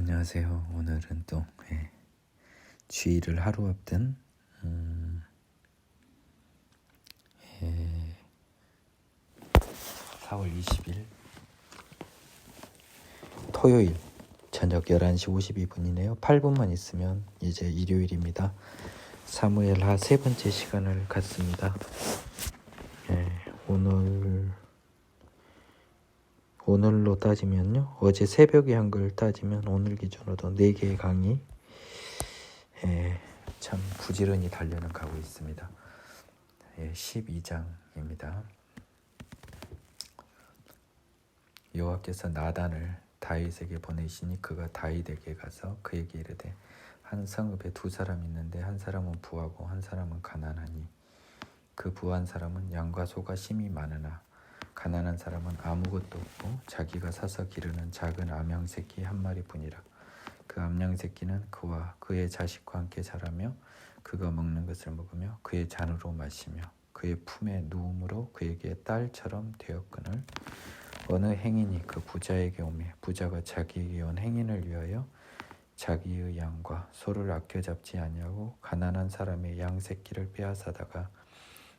안녕하세요. 오늘은 또 주일을 하루 앞둔 4월 20일 토요일 저녁 11시 52분이네요. 8분만 있으면 이제 일요일입니다. 사무엘하 세 번째 시간을 갖습니다. 오늘로 따지면요, 어제 새벽에 한 걸 따지면 오늘 기준으로도 4개의 강의 참 부지런히 달려는 가고 있습니다. 12장입니다. 여호와께서 나단을 다윗에게 보내시니 그가 다윗에게 가서 그에게 이르되 한 성읍에 두 사람이 있는데 한 사람은 부하고 한 사람은 가난하니 그 부한 사람은 양과 소가 심히 많으나 가난한 사람은 아무것도 없고 자기가 사서 기르는 작은 암양 새끼 한 마리뿐이라. 그 암양 새끼는 그와 그의 자식과 함께 자라며 그가 먹는 것을 먹으며 그의 잔으로 마시며 그의 품에 누움으로 그에게 딸처럼 되었거늘 어느 행인이 그 부자에게 오매 부자가 자기에게 온 행인을 위하여 자기의 양과 소를 아껴 잡지 아니하고 가난한 사람의 양 새끼를 빼앗아다가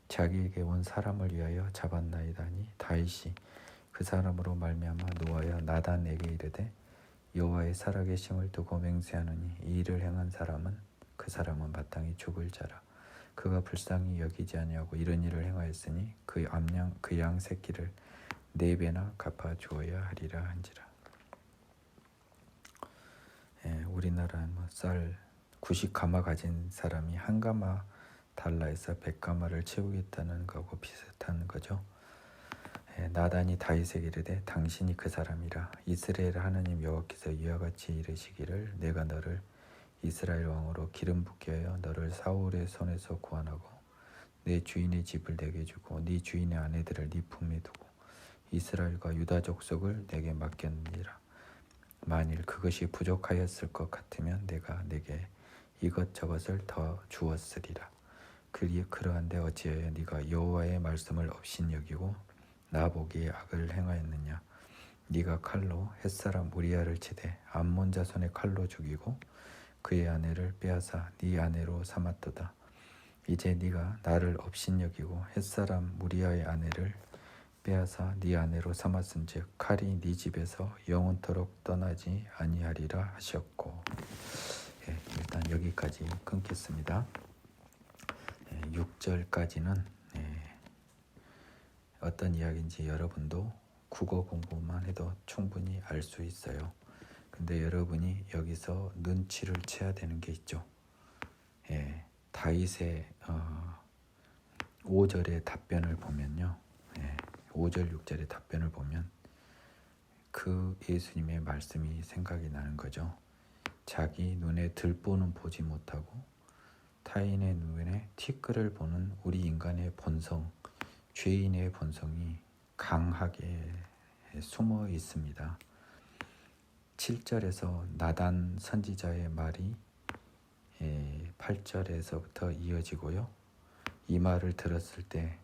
자기에게 온 사람을 위하여 잡았나이다니 다윗이 그 사람으로 말미암아 노하여 나단에게 이르되 여호와의 살아계심을 두고 맹세하노니 이 일을 행한 사람은 그 사람은 마땅히 죽을 자라. 그가 불쌍히 여기지 아니하고 이런 일을 행하였으니 그 양 새끼를 4배나 갚아 주어야 하리라 한지라. 우리나라는 쌀 90가마 가진 사람이 한 가마 달라해서 100가마를 채우겠다는 거하고 비슷한 거죠. 나단이 다윗에게 이르되 당신이 그 사람이라. 이스라엘 하나님 여호와께서 이와 같이 이르시기를 내가 너를 이스라엘 왕으로 기름 붓게 하여 너를 사울의 손에서 구원하고 내 주인의 집을 내게 주고 네 주인의 아내들을 네 품에 두고 이스라엘과 유다 족속을 내게 맡겼느니라. 만일 그것이 부족하였을 것 같으면 내가 내게 이것저것을 더 주었으리라. 그러한데 어찌하여 네가 여호와의 말씀을 업신여기고 나보기에 악을 행하였느냐. 네가 칼로 햇사람 우리아를 치되 암몬 자손의 칼로 죽이고 그의 아내를 빼앗아 네 아내로 삼았도다. 이제 네가 나를 업신여기고 햇사람 우리아의 아내를 빼앗아 네 아내로 삼았은즉 칼이 네 집에서 영원토록 떠나지 아니하리라 하셨고. 일단 여기까지 끊겠습니다. 6절까지는 어떤 이야기인지 여러분도 국어 공부만 해도 충분히 알 수 있어요. 근데 여러분이 여기서 눈치를 채야 되는 게 있죠. 다윗의 5절의 답변을 보면요, 5절 6절의 답변을 보면 그 예수님의 말씀이 생각이 나는 거죠. 자기 눈에 들보는 보지 못하고 타인의 눈에 티끌을 보는 우리 인간의 본성, 죄인의 본성이 강하게 숨어 있습니다. 7절에서 나단 선지자의 말이 8절에서부터 이어지고요. 이 말을 들었을 때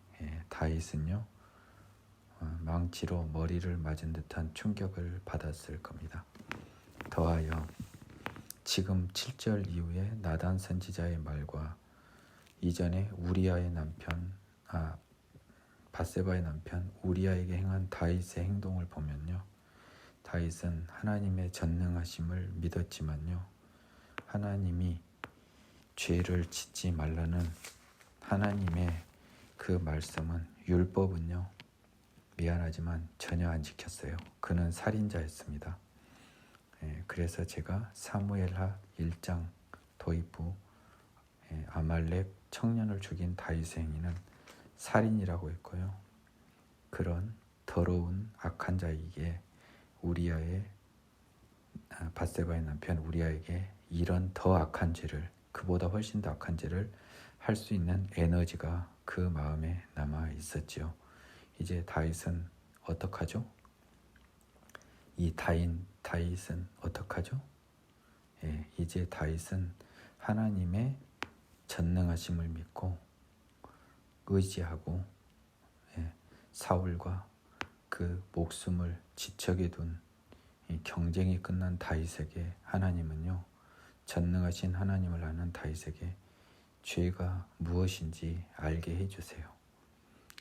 다윗은요, 망치로 머리를 맞은 듯한 충격을 받았을 겁니다. 더하여 지금 7절 이후에 나단 선지자의 말과 이전에 우리아의 남편 밧세바의 남편 우리아에게 행한 다윗의 행동을 보면요, 다윗은 하나님의 전능하심을 믿었지만요, 하나님이 죄를 짓지 말라는 하나님의 그 말씀은, 율법은요, 미안하지만 전혀 안 지켰어요. 그는 살인자였습니다. 그래서 제가 사무엘하 1장 도입부 아말렉 청년을 죽인 다윗의 행위는 살인이라고 했고요. 그런 더러운 악한 자에게 우리아의 밧세바의 남편 우리아에게 이런 더 악한 죄를, 그보다 훨씬 더 악한 죄를 할 수 있는 에너지가 그 마음에 남아 있었지요. 이제 다윗은 어떡하죠? 이 다윗은 어떡하죠? 이제 다윗은 하나님의 전능하심을 믿고 의지하고 사울과 그 목숨을 지척에 둔 이 경쟁이 끝난 다윗에게 하나님은요, 전능하신 하나님을 아는 다윗에게 죄가 무엇인지 알게 해주세요.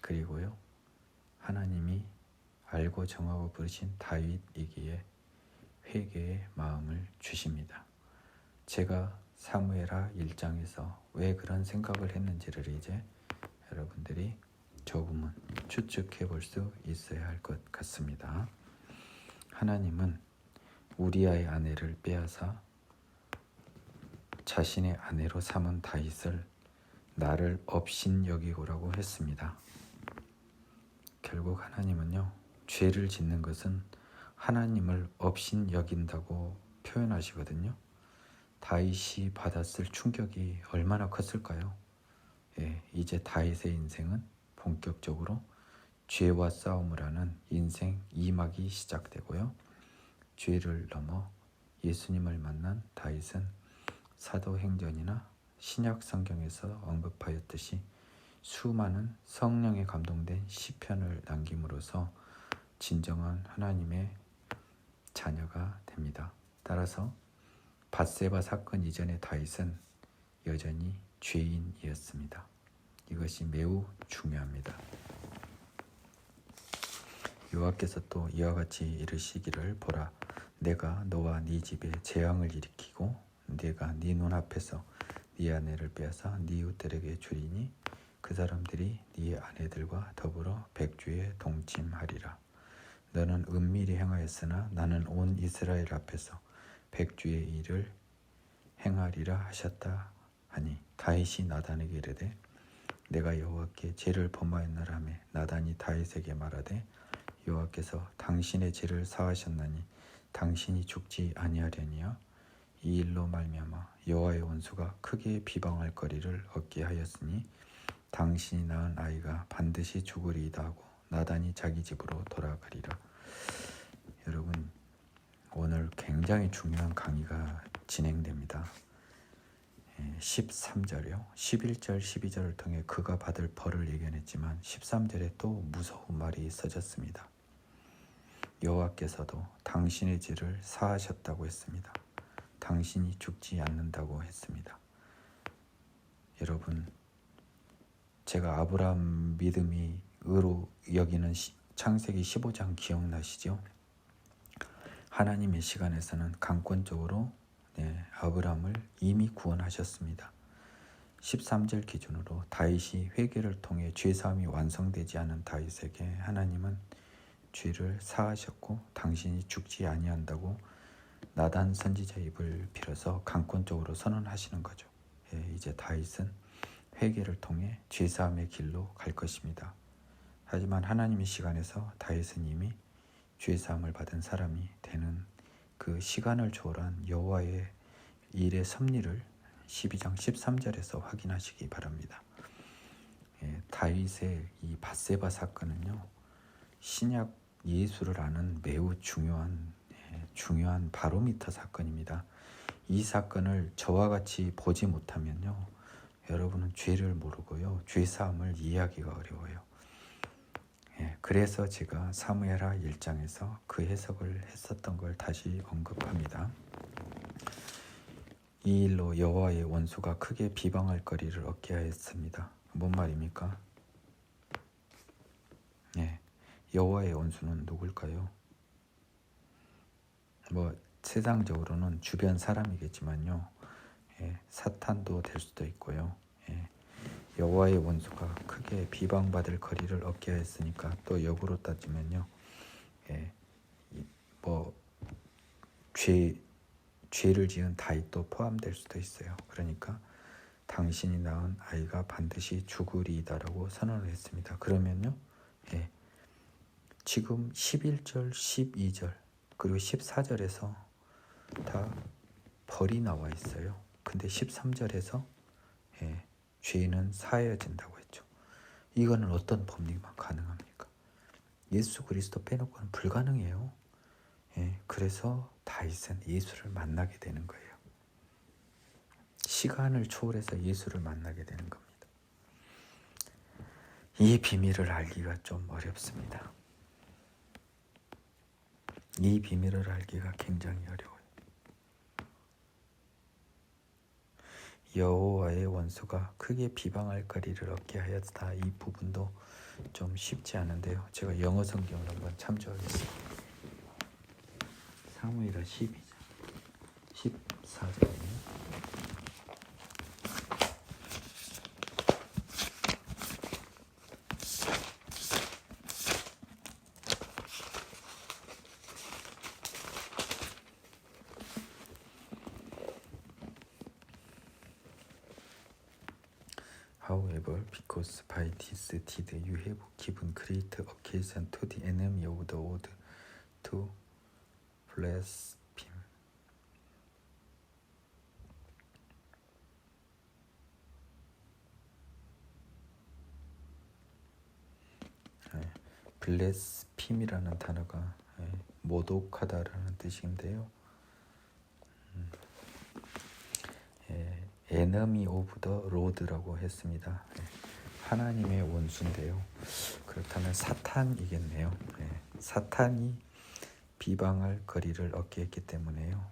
그리고요, 하나님이 알고 정하고 부르신 다윗이기에 회개의 마음을 주십니다. 제가 사무엘하 1장에서 왜 그런 생각을 했는지를 이제 여러분들이 조금은 추측해 볼 수 있어야 할 것 같습니다. 하나님은 우리아의 아내를 빼앗아 자신의 아내로 삼은 다윗을 나를 업신여기고라고 했습니다. 결국 하나님은요, 죄를 짓는 것은 하나님을 업신여긴다고 표현하시거든요. 다윗이 받았을 충격이 얼마나 컸을까요? 이제 다윗의 인생은 본격적으로 죄와 싸움을 하는 인생 2막이 시작되고요. 죄를 넘어 예수님을 만난 다윗은 사도행전이나 신약 성경에서 언급하였듯이 수많은 성령에 감동된 시편을 남김으로써 진정한 하나님의 자녀가 됩니다. 따라서 밧세바 사건 이전의 다윗은 여전히 죄인이었습니다. 이것이 매우 중요합니다. 여호와께서 또 이와 같이 이르시기를, 보라, 내가 너와 네 집에 재앙을 일으키고 네가 네 눈앞에서 네 아내를 빼앗아 네 이웃들에게 주리니 그 사람들이 네 아내들과 더불어 백주에 동침하리라. 너는 은밀히 행하였으나 나는 온 이스라엘 앞에서 백주의 일을 행하리라 하셨다 하니, 다윗이 나단에게 이르되 내가 여호와께 죄를 범하였나라며 나단이 다윗에게 말하되 여호와께서 당신의 죄를 사하셨나니 당신이 죽지 아니하려니와 이 일로 말미암아 여호와의 원수가 크게 비방할 거리를 얻게 하였으니 당신이 낳은 아이가 반드시 죽으리이다 하고 나단이 자기 집으로 돌아가리라. 여러분, 오늘 굉장히 중요한 강의가 진행됩니다. 13절이요. 11절, 12절을 통해 그가 받을 벌을 예견했지만 13절에 또 무서운 말이 써졌습니다. 여호와께서도 당신의 죄를 사하셨다고 했습니다. 당신이 죽지 않는다고 했습니다. 여러분, 제가 아브라함 믿음이 의로 여기는 창세기 15장 기억나시죠? 하나님의 시간에서는 강권적으로 아브라함을 이미 구원하셨습니다. 13절 기준으로 다윗이 회개를 통해 죄사함이 완성되지 않은 다윗에게 하나님은 죄를 사하셨고 당신이 죽지 아니한다고 나단 선지자 입을 빌어서 강권적으로 선언하시는 거죠. 이제 다윗은 회개를 통해 죄사함의 길로 갈 것입니다. 하지만 하나님의 시간에서 다윗은 이미 죄사함을 받은 사람이 되는 그 시간을 초월한 여호와의 일의 섭리를 12장 13절에서 확인하시기 바랍니다. 다윗의 이 밧세바 사건은요, 신약 예수를 아는 매우 중요한 바로미터 사건입니다. 이 사건을 저와 같이 보지 못하면요, 여러분은 죄를 모르고요, 죄사함을 이해하기가 어려워요. 그래서 제가 사무엘하 1장에서 그 해석을 했었던 걸 다시 언급합니다. 이 일로 여호와의 원수가 크게 비방할 거리를 얻게 하였습니다. 뭔 말입니까? 여호와의 원수는 누굴까요? 세상적으로는 주변 사람이겠지만요, 사탄도 될 수도 있고요. 여호와의 원수가 크게 비방받을 거리를 얻게 하였으니까 또 역으로 따지면요, 죄를 지은 다윗도 포함될 수도 있어요. 그러니까 당신이 낳은 아이가 반드시 죽으리이다라고 선언을 했습니다. 그러면요, 지금 11절, 12절 그리고 14절에서 다 벌이 나와 있어요. 근데 13절에서 죄는 사하여진다고 했죠. 이거는 어떤 법리만 가능합니까? 예수 그리스도 빼놓고는 불가능해요. 그래서 다윗은 예수를 만나게 되는 거예요. 시간을 초월해서 예수를 만나게 되는 겁니다. 이 비밀을 알기가 좀 어렵습니다. 이 비밀을 알기가 굉장히 어려워요. 여호와의 원수가 크게 비방할 거리를 얻게 하였다. 이 부분도 좀 쉽지 않은데요. 제가 영어 성경을 한번 참조하겠습니다. 사무엘하 12장 14절이네요. However, because by this deed you have given great occasion to the enemy of the Lord to blaspheme. 블레스핌이라는 단어가 모독하다라는 뜻인데요. Enemy of the Lord라고 했습니다. 하나님의 원수인데요. 그렇다면 사탄이겠네요. 사탄이 비방할 거리를 얻게 했기 때문에요.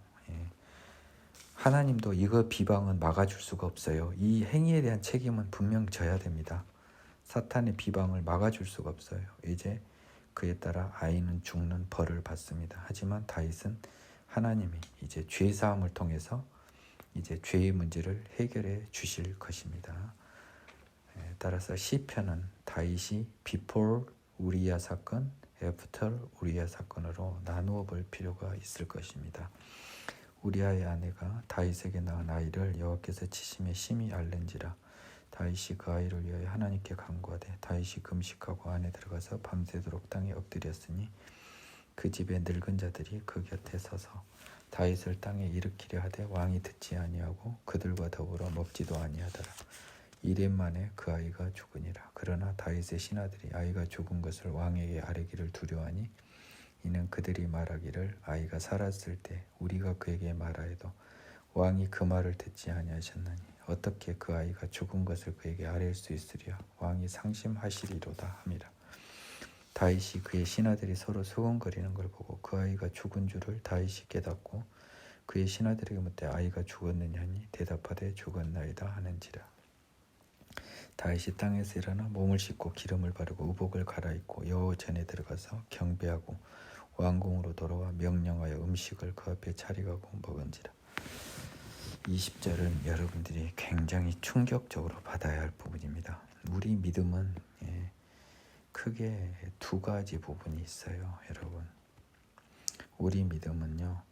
하나님도 이거 비방은 막아줄 수가 없어요. 이 행위에 대한 책임은 분명 져야 됩니다. 사탄의 비방을 막아줄 수가 없어요. 이제 그에 따라 아이는 죽는 벌을 받습니다. 하지만 다윗은 하나님이 이제 죄 사함을 통해서 이제 죄의 문제를 해결해 주실 것입니다. 따라서 시편은 다윗이 before 우리야 사건, after 우리야 사건으로 나누어 볼 필요가 있을 것입니다. 우리아의 아내가 다윗에게 낳은 아이를 여호와께서 치심에 심히 앓는지라. 다윗이 그 아이를 위하여 하나님께 간구하되 다윗이 금식하고 안에 들어가서 밤새도록 땅에 엎드렸으니 그 집의 늙은 자들이 그 곁에 서서 다윗을 땅에 일으키려 하되 왕이 듣지 아니하고 그들과 더불어 먹지도 아니하더라. 이렙 만에 그 아이가 죽으니라. 그러나 다윗의 신하들이 아이가 죽은 것을 왕에게 아뢰기를 두려워하니 이는 그들이 말하기를 아이가 살았을 때 우리가 그에게 말하여도 왕이 그 말을 듣지 아니하셨나니 어떻게 그 아이가 죽은 것을 그에게 아뢰일 수 있으랴. 왕이 상심하시리로다 함이라. 다윗이 그의 신하들이 서로 수군거리는 걸 보고 그 아이가 죽은 줄을 다윗이 깨닫고 그의 신하들에게 묻되 아이가 죽었느냐 하니 대답하되 죽었나이다 하는지라. 다윗이 땅에서 일어나 몸을 씻고 기름을 바르고 의복을 갈아입고 여호와 전에 들어가서 경배하고 왕궁으로 돌아와 명령하여 음식을 그 앞에 차려가고 먹은지라. 20절은 여러분들이 굉장히 충격적으로 받아야 할 부분입니다. 우리 믿음은 크게 두 가지 부분이 있어요. 여러분, 우리 믿음은요,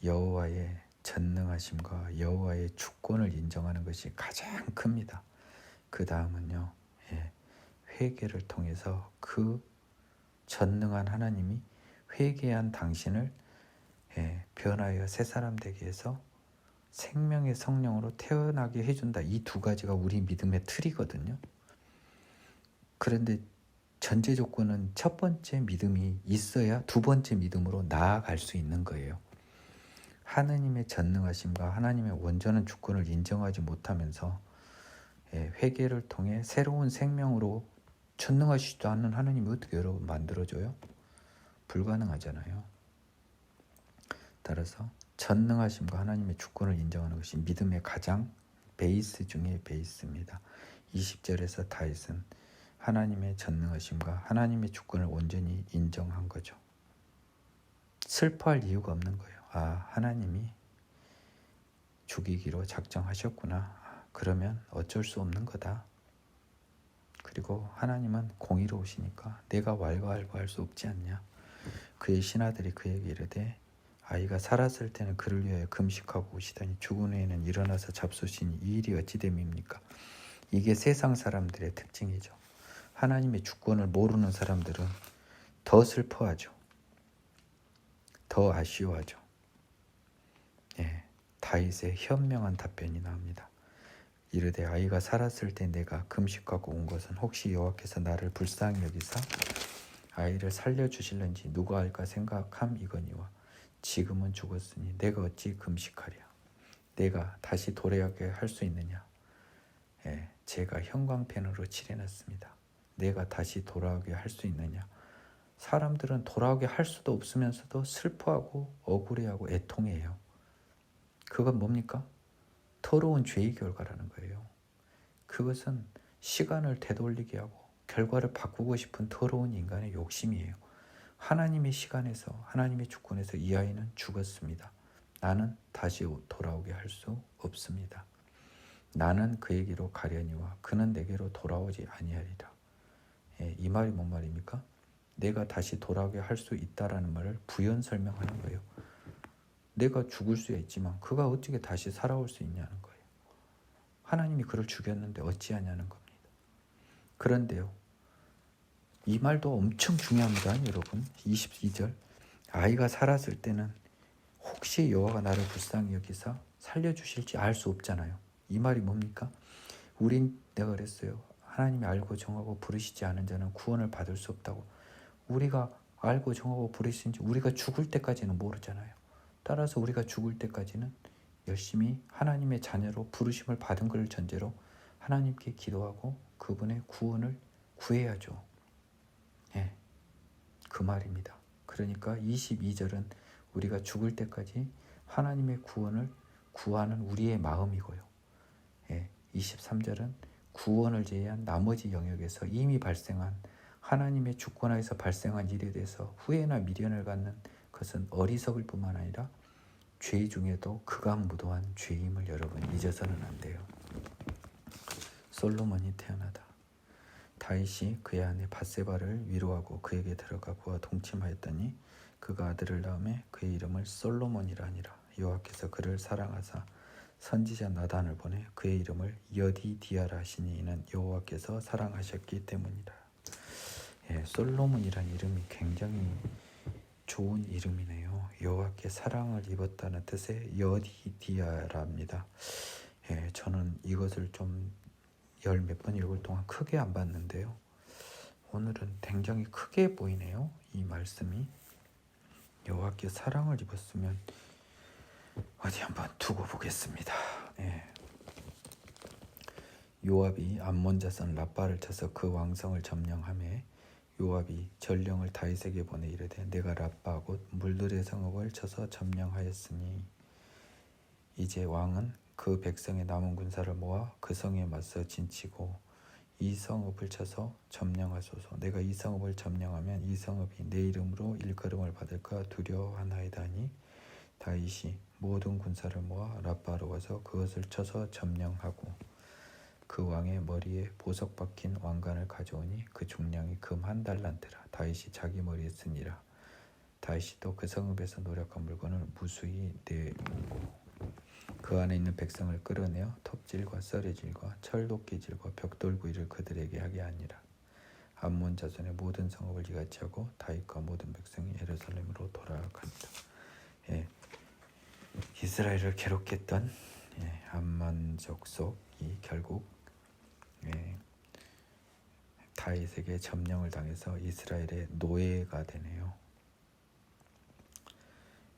여호와의 전능하심과 여호와의 주권을 인정하는 것이 가장 큽니다. 그 다음은요, 회개를 통해서 그 전능한 하나님이 회개한 당신을 변하여 새 사람 되게 해서 생명의 성령으로 태어나게 해준다. 이 두 가지가 우리 믿음의 틀이거든요. 그런데 전제 조건은 첫 번째 믿음이 있어야 두 번째 믿음으로 나아갈 수 있는 거예요. 하나님의 전능하심과 하나님의 온전한 주권을 인정하지 못하면서 회개를 통해 새로운 생명으로 전능하시지도 않는 하나님이 어떻게 여러분 만들어줘요? 불가능하잖아요. 따라서 전능하심과 하나님의 주권을 인정하는 것이 믿음의 가장 베이스 중의 베이스입니다. 20절에서 다윗은 하나님의 전능하심과 하나님의 주권을 온전히 인정한 거죠. 슬퍼할 이유가 없는 거예요. 아, 하나님이 죽이기로 작정하셨구나. 그러면 어쩔 수 없는 거다. 그리고 하나님은 공의로우시니까 내가 왈가왈부할 수 없지 않냐. 그의 신하들이 그에게 이르되 아이가 살았을 때는 그를 위하여 금식하고 오시더니 죽은 후에는 일어나서 잡수시니 이 일이 어찌 됨입니까? 이게 세상 사람들의 특징이죠. 하나님의 주권을 모르는 사람들은 더 슬퍼하죠. 더 아쉬워하죠. 다윗의 현명한 답변이 나옵니다. 이르되 아이가 살았을 때 내가 금식하고 온 것은 혹시 여호와께서 나를 불쌍히 여기사 아이를 살려주실는지 누가 알까 생각함 이거니와 지금은 죽었으니 내가 어찌 금식하랴. 내가 다시 돌아가게 할 수 있느냐. 제가 형광펜으로 칠해놨습니다. 내가 다시 돌아오게 할 수 있느냐. 사람들은 돌아오게 할 수도 없으면서도 슬퍼하고 억울해하고 애통해요. 그건 뭡니까? 더러운 죄의 결과라는 거예요. 그것은 시간을 되돌리게 하고 결과를 바꾸고 싶은 더러운 인간의 욕심이에요. 하나님의 시간에서, 하나님의 주권에서 이 아이는 죽었습니다. 나는 다시 돌아오게 할 수 없습니다. 나는 그에게로 가려니와 그는 내게로 돌아오지 아니하리라. 이 말이 뭔 말입니까? 내가 다시 돌아오게 할 수 있다라는 말을 부연 설명하는 거예요. 내가 죽을 수 있지만 그가 어떻게 다시 살아올 수 있냐는 거예요. 하나님이 그를 죽였는데 어찌하냐는 겁니다. 그런데요, 이 말도 엄청 중요합니다. 여러분, 22절 아이가 살았을 때는 혹시 여호와가 나를 불쌍히 여기사 살려주실지 알 수 없잖아요. 이 말이 뭡니까? 내가 그랬어요. 하나님이 알고 정하고 부르시지 않은 자는 구원을 받을 수 없다고. 우리가 알고 정하고 부르신지 우리가 죽을 때까지는 모르잖아요. 따라서 우리가 죽을 때까지는 열심히 하나님의 자녀로 부르심을 받은 걸 전제로 하나님께 기도하고 그분의 구원을 구해야죠. 그 말입니다. 그러니까 22절은 우리가 죽을 때까지 하나님의 구원을 구하는 우리의 마음이고요. 23절은 구원을 제외한 나머지 영역에서 이미 발생한 하나님의 주권하에서 발생한 일에 대해서 후회나 미련을 갖는 것은 어리석을 뿐만 아니라 죄 중에도 극악무도한 죄임을 여러분 잊어서는 안 돼요. 솔로몬이 태어나다. 다윗이 그의 아내 밧세바를 위로하고 그에게 들어가 그와 동침하였더니 그가 아들을 낳음에 그의 이름을 솔로몬이라 하니라. 여호와께서 그를 사랑하사 선지자 나단을 보내 그의 이름을 여디디아라 하시니 이는 여호와께서 사랑하셨기 때문이라. 솔로몬이란 이름이 굉장히 좋은 이름이네요. 여호와께 사랑을 입었다는 뜻의 여디디아랍니다. 저는 이것을 좀 열 몇 번 읽을 동안 크게 안 봤는데요. 오늘은 굉장히 크게 보이네요. 이 말씀이 여호와께 사랑을 입었으면 어디 한번 두고 보겠습니다. 요압이 암몬 자손 라빠를 쳐서 그 왕성을 점령하매 요압이 전령을 다윗에게 보내 이르되 내가 라빠 곧 물들의 성읍을 쳐서 점령하였으니 이제 왕은 그 백성의 남은 군사를 모아 그 성에 맞서 진치고 이 성읍을 쳐서 점령하소서. 내가 이 성읍을 점령하면 이 성읍이 내 이름으로 일컬음을 받을까 두려워하나이다 하니 다윗이 모든 군사를 모아 라빠로 와서 그것을 쳐서 점령하고 그 왕의 머리에 보석 박힌 왕관을 가져오니 그 중량이 금 1달란트라. 다윗이 자기 머리에 쓰니라. 다윗이 또 그 성읍에서 노력한 물건을 무수히 내오고 그 안에 있는 백성을 끌어내어 톱질과 썰의질과 철도끼질과 벽돌구이를 그들에게 하게 하니라. 암몬 자손의 모든 성읍을 이같이 하고 다윗과 모든 백성이 예루살렘으로 돌아가니라. 이스라엘을 괴롭혔던 암몬 족속이 결국 다윗에게 점령을 당해서 이스라엘의 노예가 되네요.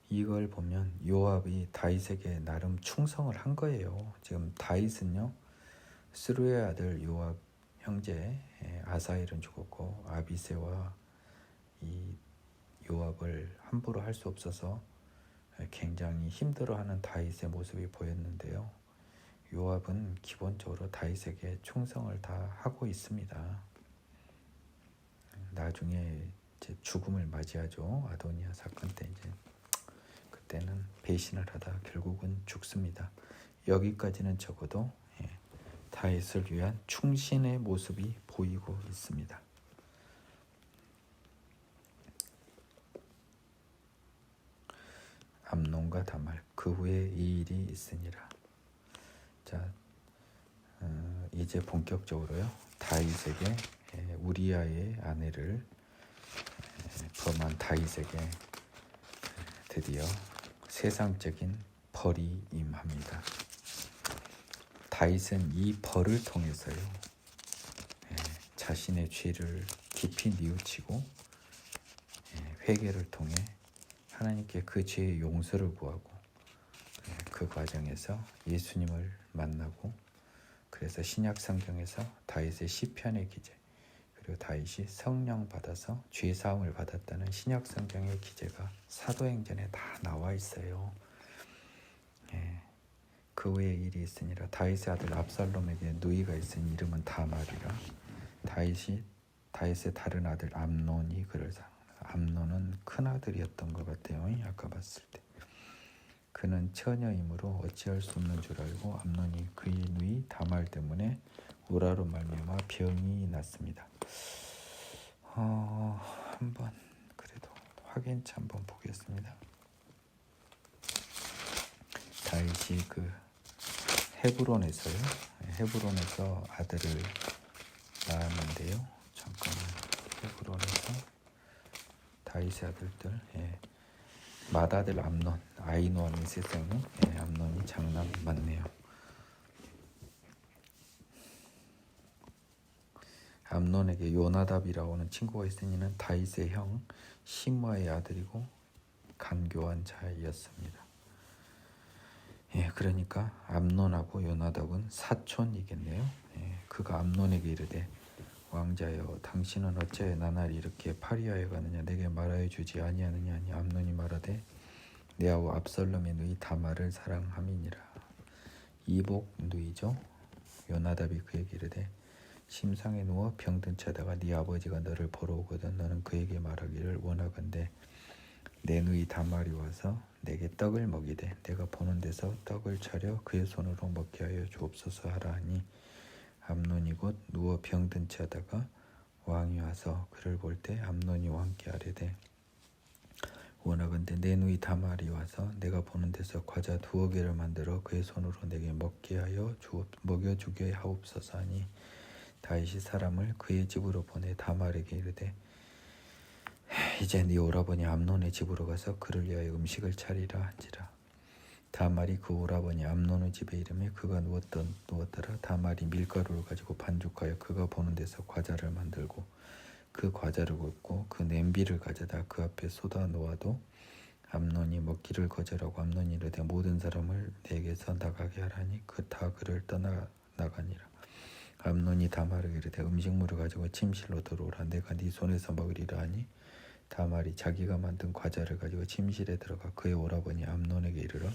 이걸 보면 요압이 다윗에게 나름 충성을 한 거예요. 지금 다윗은요, 스루의 아들 요압 형제 아사엘은 죽었고 아비새와 이 요압을 함부로 할 수 없어서 굉장히 힘들어하는 다윗의 모습이 보였는데요. 요압은 기본적으로 다윗에게 충성을 다 하고 있습니다. 나중에 이제 죽음을 맞이하죠. 아도니아 사건 때 그때는 배신을 하다 결국은 죽습니다. 여기까지는 적어도 다윗을 위한 충신의 모습이 보이고 있습니다. 암논과 다말 그 후에 이 일이 있으니라. 자, 이제 본격적으로요. 다윗에게 우리아의 아내를 범한 다윗에게 드디어 세상적인 벌이 임합니다. 다윗은 이 벌을 통해서요, 자신의 죄를 깊이 뉘우치고 회개를 통해 하나님께 그 죄의 용서를 구하고 그 과정에서 예수님을 만나고 그래서 신약 성경에서 다윗의 시편의 기제 그리고 다윗이 성령 받아서 죄 사함을 받았다는 신약 성경의 기재가 사도행전에 다 나와 있어요. 그 외에 일이 있으니라. 다윗의 아들 압살롬에게 누이가 있으니 이름은 다말이라. 다윗의 다른 아들 암논이 그를 사랑하라. 암논은 큰 아들이었던 것 같아요. 아까 봤을 때. 그는 처녀이므로 어찌할 수 없는 줄 알고 암논이 그의 누이 다말 때문에 우라로 말미암아 병이 났습니다. 한번 그래도 확인치 한번 보겠습니다. 다윗이 그 헤브론에서 아들을 낳았는데요. 잠깐만. 헤브론에서 다윗의 아들들, 맏아들 암논, 아히노아민 세상에 암논이 장남 맞네요. 암논에게 요나답이라고 하는 친구가 있으니는 다윗의 형 시므아의 아들이고 간교한 자였습니다. 그러니까 암논하고 요나답은 사촌이겠네요. 그가 암논에게 이르되 왕자여 당신은 어찌하여 나날 이렇게 파리하여 가느냐 내게 말하여 주지 아니하느냐 하니 암논이 말하되 내 아우 압살롬의 누이 다말을 사랑함이니라. 이복 누이죠. 요나답이 그에게 이르되 심상에 누워 병든 채다가 네 아버지가 너를 보러 오거든 너는 그에게 말하기를 원하건대 내 누이 다말이 와서 내게 떡을 먹이되 내가 보는 데서 떡을 차려 그의 손으로 먹게 하여 주옵소서 하라 하니 암논이 곧 누워 병든 채하다가 왕이 와서 그를 볼 때 암논이 왕께 아뢰되 원하건대 내 누이 다말이 와서 내가 보는 데서 과자 2개를 만들어 그의 손으로 내게 먹게 하여 먹여주게 하옵소서 하니 다윗이 사람을 그의 집으로 보내 다말에게 이르되 이제 네 오라버니 암논의 집으로 가서 그를 위하여 음식을 차리라 한지라. 다말이 그 오라버니 암논의 집에 이르매 그가 누웠더라. 다말이 밀가루를 가지고 반죽하여 그가 보는 데서 과자를 만들고 그 과자를 굽고 그 냄비를 가져다 그 앞에 쏟아 놓아도 암논이 먹기를 거절하고 암논이 이르되 모든 사람을 내게서 나가게 하라니 다 그를 떠나 나가니라. 암논이 다말에게 이르되 음식물을 가지고 침실로 들어오라. 내가 네 손에서 먹으리라 하니 다말이 자기가 만든 과자를 가지고 침실에 들어가 그의 오라버니 암논에게 이르러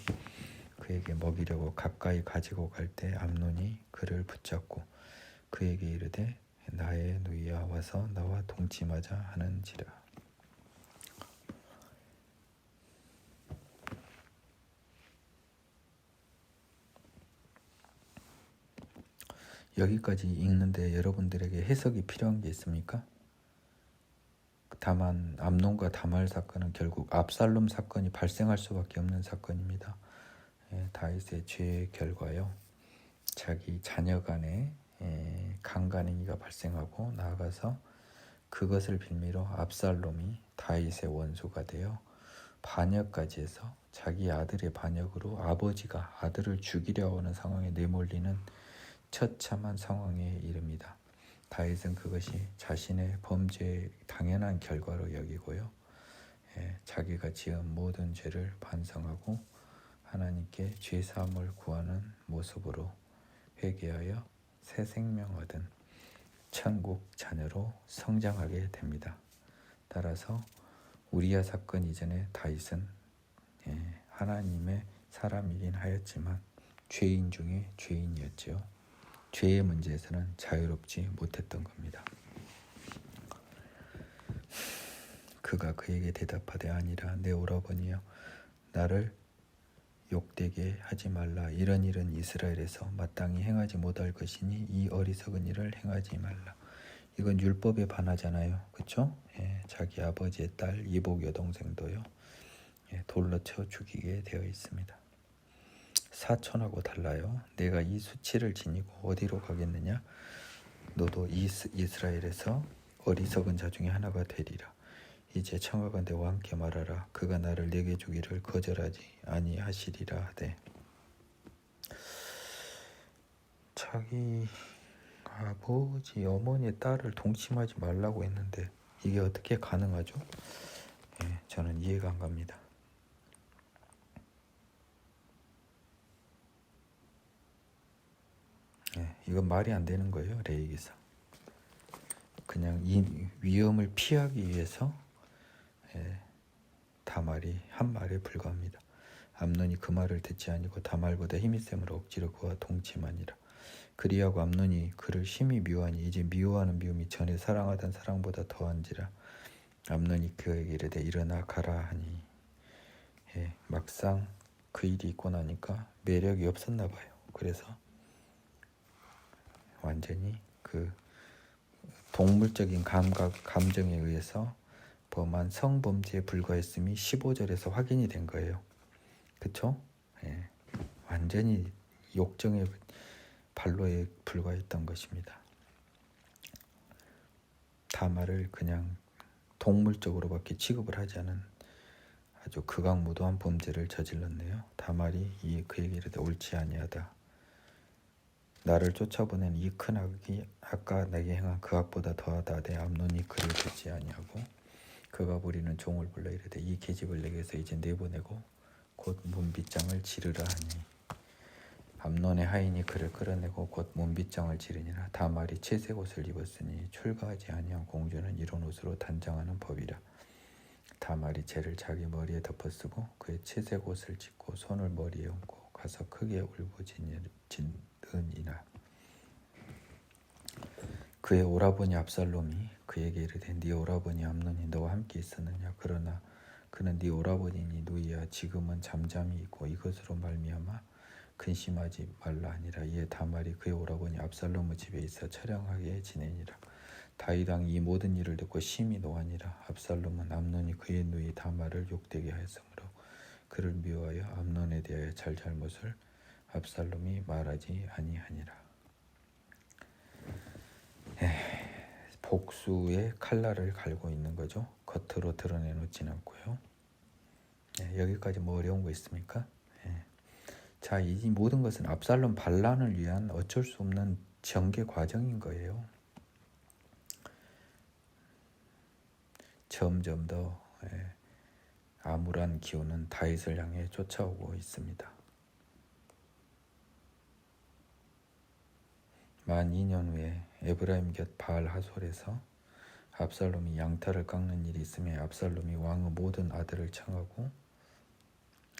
그에게 먹이려고 가까이 가지고 갈 때 암논이 그를 붙잡고 그에게 이르되 나의 누이야 와서 나와 동침하자 하는지라. 여기까지 읽는데 여러분들에게 해석이 필요한 게 있습니까? 다만 암논과 다말 사건은 결국 압살롬 사건이 발생할 수밖에 없는 사건입니다. 다윗의 죄의 결과요. 자기 자녀 간에 강간행위가 발생하고 나아가서 그것을 빌미로 압살롬이 다윗의 원수가 되어 반역까지 해서 자기 아들의 반역으로 아버지가 아들을 죽이려 하는 상황에 내몰리는 처참한 상황에 이릅니다. 다윗은 그것이 자신의 범죄의 당연한 결과로 여기고요. 자기가 지은 모든 죄를 반성하고 하나님께 죄사함을 구하는 모습으로 회개하여 새 생명 얻은 천국 자녀로 성장하게 됩니다. 따라서 우리야 사건 이전에 다윗은 하나님의 사람이긴 하였지만 죄인 중에 죄인이었지요. 죄의 문제에서는 자유롭지 못했던 겁니다. 그가 그에게 대답하되 아니라 내 오라버니여 나를 욕되게 하지 말라. 이런 일은 이스라엘에서 마땅히 행하지 못할 것이니 이 어리석은 일을 행하지 말라. 이건 율법에 반하잖아요. 그렇죠? 자기 아버지의 딸 이복 여동생도요. 돌로 쳐 죽이게 되어 있습니다. 사촌하고 달라요. 내가 이 수치를 지니고 어디로 가겠느냐? 너도 이스라엘에서 어리석은 자 중에 하나가 되리라. 이제 청하건대 왕께 말하라. 그가 나를 내게 주기를 거절하지 아니하시리라 하되 자기 아버지 어머니의 딸을 동침하지 말라고 했는데 이게 어떻게 가능하죠? 저는 이해가 안 갑니다. 이건 말이 안 되는 거예요. 레위기상. 그냥 이 위험을 피하기 위해서 다말이 한 말에 불과합니다. 암논이 그 말을 듣지 아니고 다말보다 힘이 셈으로 억지로 그와 동침하니라. 그리하고 암논이 그를 심히 미워하니 이제 미워하는 미움이 전에 사랑하던 사랑보다 더한지라. 암논이 그에게 이르되 일어나 가라 하니 막상 그 일이 있고 나니까 매력이 없었나 봐요. 그래서 완전히 그 동물적인 감정에 의해서 범한 성범죄에 불과했음이 15절에서 확인이 된 거예요. 그쵸? 완전히 욕정의 발로에 불과했던 것입니다. 다말을 그냥 동물적으로밖에 취급을 하지 않은 아주 극악무도한 범죄를 저질렀네요. 다말이 그에게 이르되 옳지 아니하다. 나를 쫓아보낸 이 큰 악이 아까 내게 행한 그 악보다 더하다. 내 암논이 그를 듣지 아니하고 그가 부리는 종을 불러 이르되 이 계집을 내게서 이제 내보내고 곧 문빗장을 지르라 하니 암논의 하인이 그를 끌어내고 곧 문빗장을 지르니라. 다말이 채색 옷을 입었으니 출가하지 아니한 공주는 이런 옷으로 단장하는 법이라. 다말이 재를 자기 머리에 덮어쓰고 그의 채색 옷을 찢고 손을 머리에 얹고 가서 크게 울부짖으니라. 그의 오라버니 압살롬이 그에게 이르되 네 오라버니 암논이 너와 함께 있었느냐. 그러나 그는 네 오라버니니 누이야. 지금은 잠잠히 있고 이것으로 말미암아 근심하지 말라 하니라. 이에 다말이 그의 오라버니 압살롬의 집에 있어 처량하게 지내니라. 다윗 왕이 이 모든 일을 듣고 심히 노하니라. 압살롬은 암논이 그의 누이 다말을 욕되게 하였으므로 그를 미워하여 암논에 대하여 잘잘못을 압살롬이 말하지 아니하니라. 복수의 칼날을 갈고 있는 거죠. 겉으로 드러내놓지는 않고요. 여기까지 뭐 어려운 거 있습니까? 자, 이 모든 것은 압살롬 반란을 위한 어쩔 수 없는 전개 과정인 거예요. 점점 더 암울한 기운은 다윗을 향해 쫓아오고 있습니다. 만 2년 후에 에브라임 곁 바알 하솔에서 압살롬이 양털을 깎는 일이 있음에 압살롬이 왕의 모든 아들을 청하고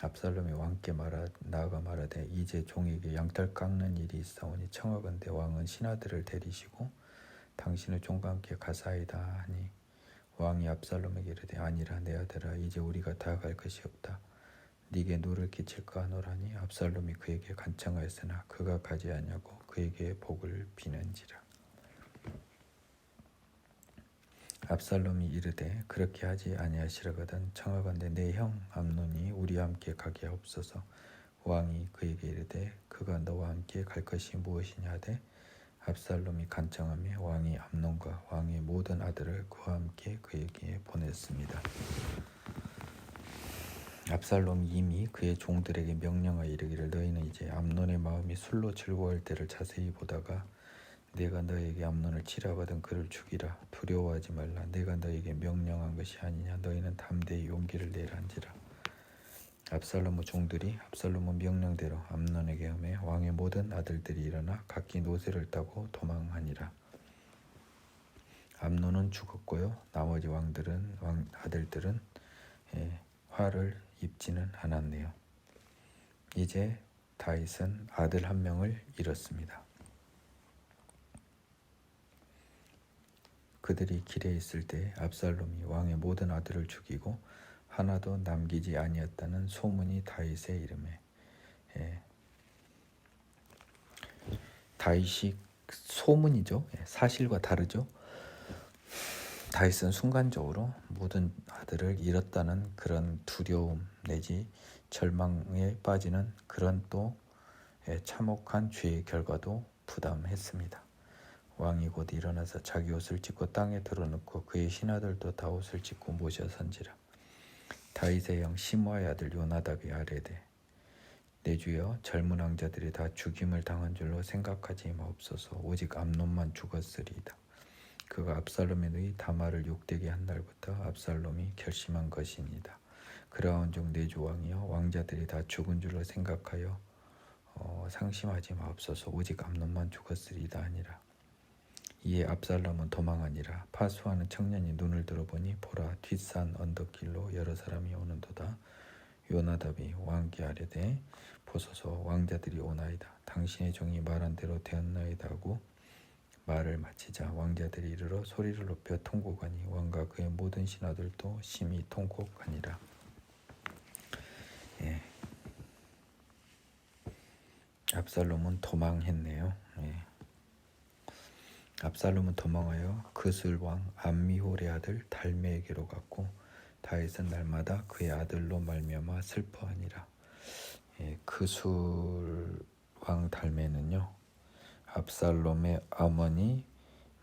압살롬이 왕께 나아가 말하되 이제 종에게 양털 깎는 일이 있사오니 청하건대 왕은 신하들을 데리시고 당신의 종과 함께 가사이다 하니 왕이 압살롬에게 이르되 아니라 내 아들아 이제 우리가 다 갈 것이 없다. 네게 누를 끼칠까 하노라니 압살롬이 그에게 간청하였으나 그가 가지 아니하고 그에게 복을 비는지라. 압살롬이 이르되 그렇게 하지 아니하시려거든 청하건대 내 형 암논이 우리와 함께 가게 하옵소서. 왕이 그에게 이르되 그가 너와 함께 갈 것이 무엇이냐 하되 압살롬이 간청하며 왕이 암논과 왕의 모든 아들을 그와 함께 그에게 보냈습니다. 압살롬이 이미 그의 종들에게 명령하여 이르기를 너희는 이제 암논의 마음이 술로 즐거워할 때를 자세히 보다가 내가 너에게 암논을 치라거든 그를 죽이라. 두려워하지 말라. 내가 너에게 명령한 것이 아니냐. 너희는 담대히 용기를 내란지라. 압살롬의 종들이 압살롬의 명령대로 암논에게 하며 왕의 모든 아들들이 일어나 각기 노새를 타고 도망하니라. 암논은 죽었고요. 나머지 아들들은 화를 입지는 않았네요. 이제 다윗은 아들 한 명을 잃었습니다. 그들이 길에 있을 때 압살롬이 왕의 모든 아들을 죽이고 하나도 남기지 아니었다는 소문이 다윗의 이름에 다윗이 소문이죠. 사실과 다르죠. 다윗은 순간적으로 모든 아들을 잃었다는 그런 두려움 내지 절망에 빠지는 그런 또 참혹한 죄의 결과도 부담했습니다. 왕이 곧 일어나서 자기 옷을 찢고 땅에 드러놓고 그의 신하들도 다 옷을 찢고 모셔선지라. 다윗의 형 시므아의 아들 요나답이 아뢰되 내 주여 젊은 왕자들이 다 죽임을 당한 줄로 생각하지 마옵소서. 오직 암논만 죽었으리이다. 그가 압살롬의 누이 다말을 욕되게 한 날부터 압살롬이 결심한 것입니다. 그러한즉 내 주 왕이여 왕자들이 다 죽은 줄로 생각하여 상심하지 마옵소서. 오직 암논만 죽었으리이다 아니라. 이에 압살롬은 도망하니라. 파수하는 청년이 눈을 들어보니 보라 뒷산 언덕길로 여러 사람이 오는도다. 요나답이 왕께 아뢰되 보소서 왕자들이 오나이다. 당신의 종이 말한 대로 되었나이다 하고 말을 마치자 왕자들이 이르러 소리를 높여 통곡하니 왕과 그의 모든 신하들도 심히 통곡하니라. 예. 압살롬은 도망했네요. 예. 압살롬은 도망하여 그술 왕 암미홀의 아들 달메에게로 갔고 다윗은 날마다 그의 아들로 말미암아 슬퍼하니라. 예, 그술 왕 달메는요, 압살롬의 어머니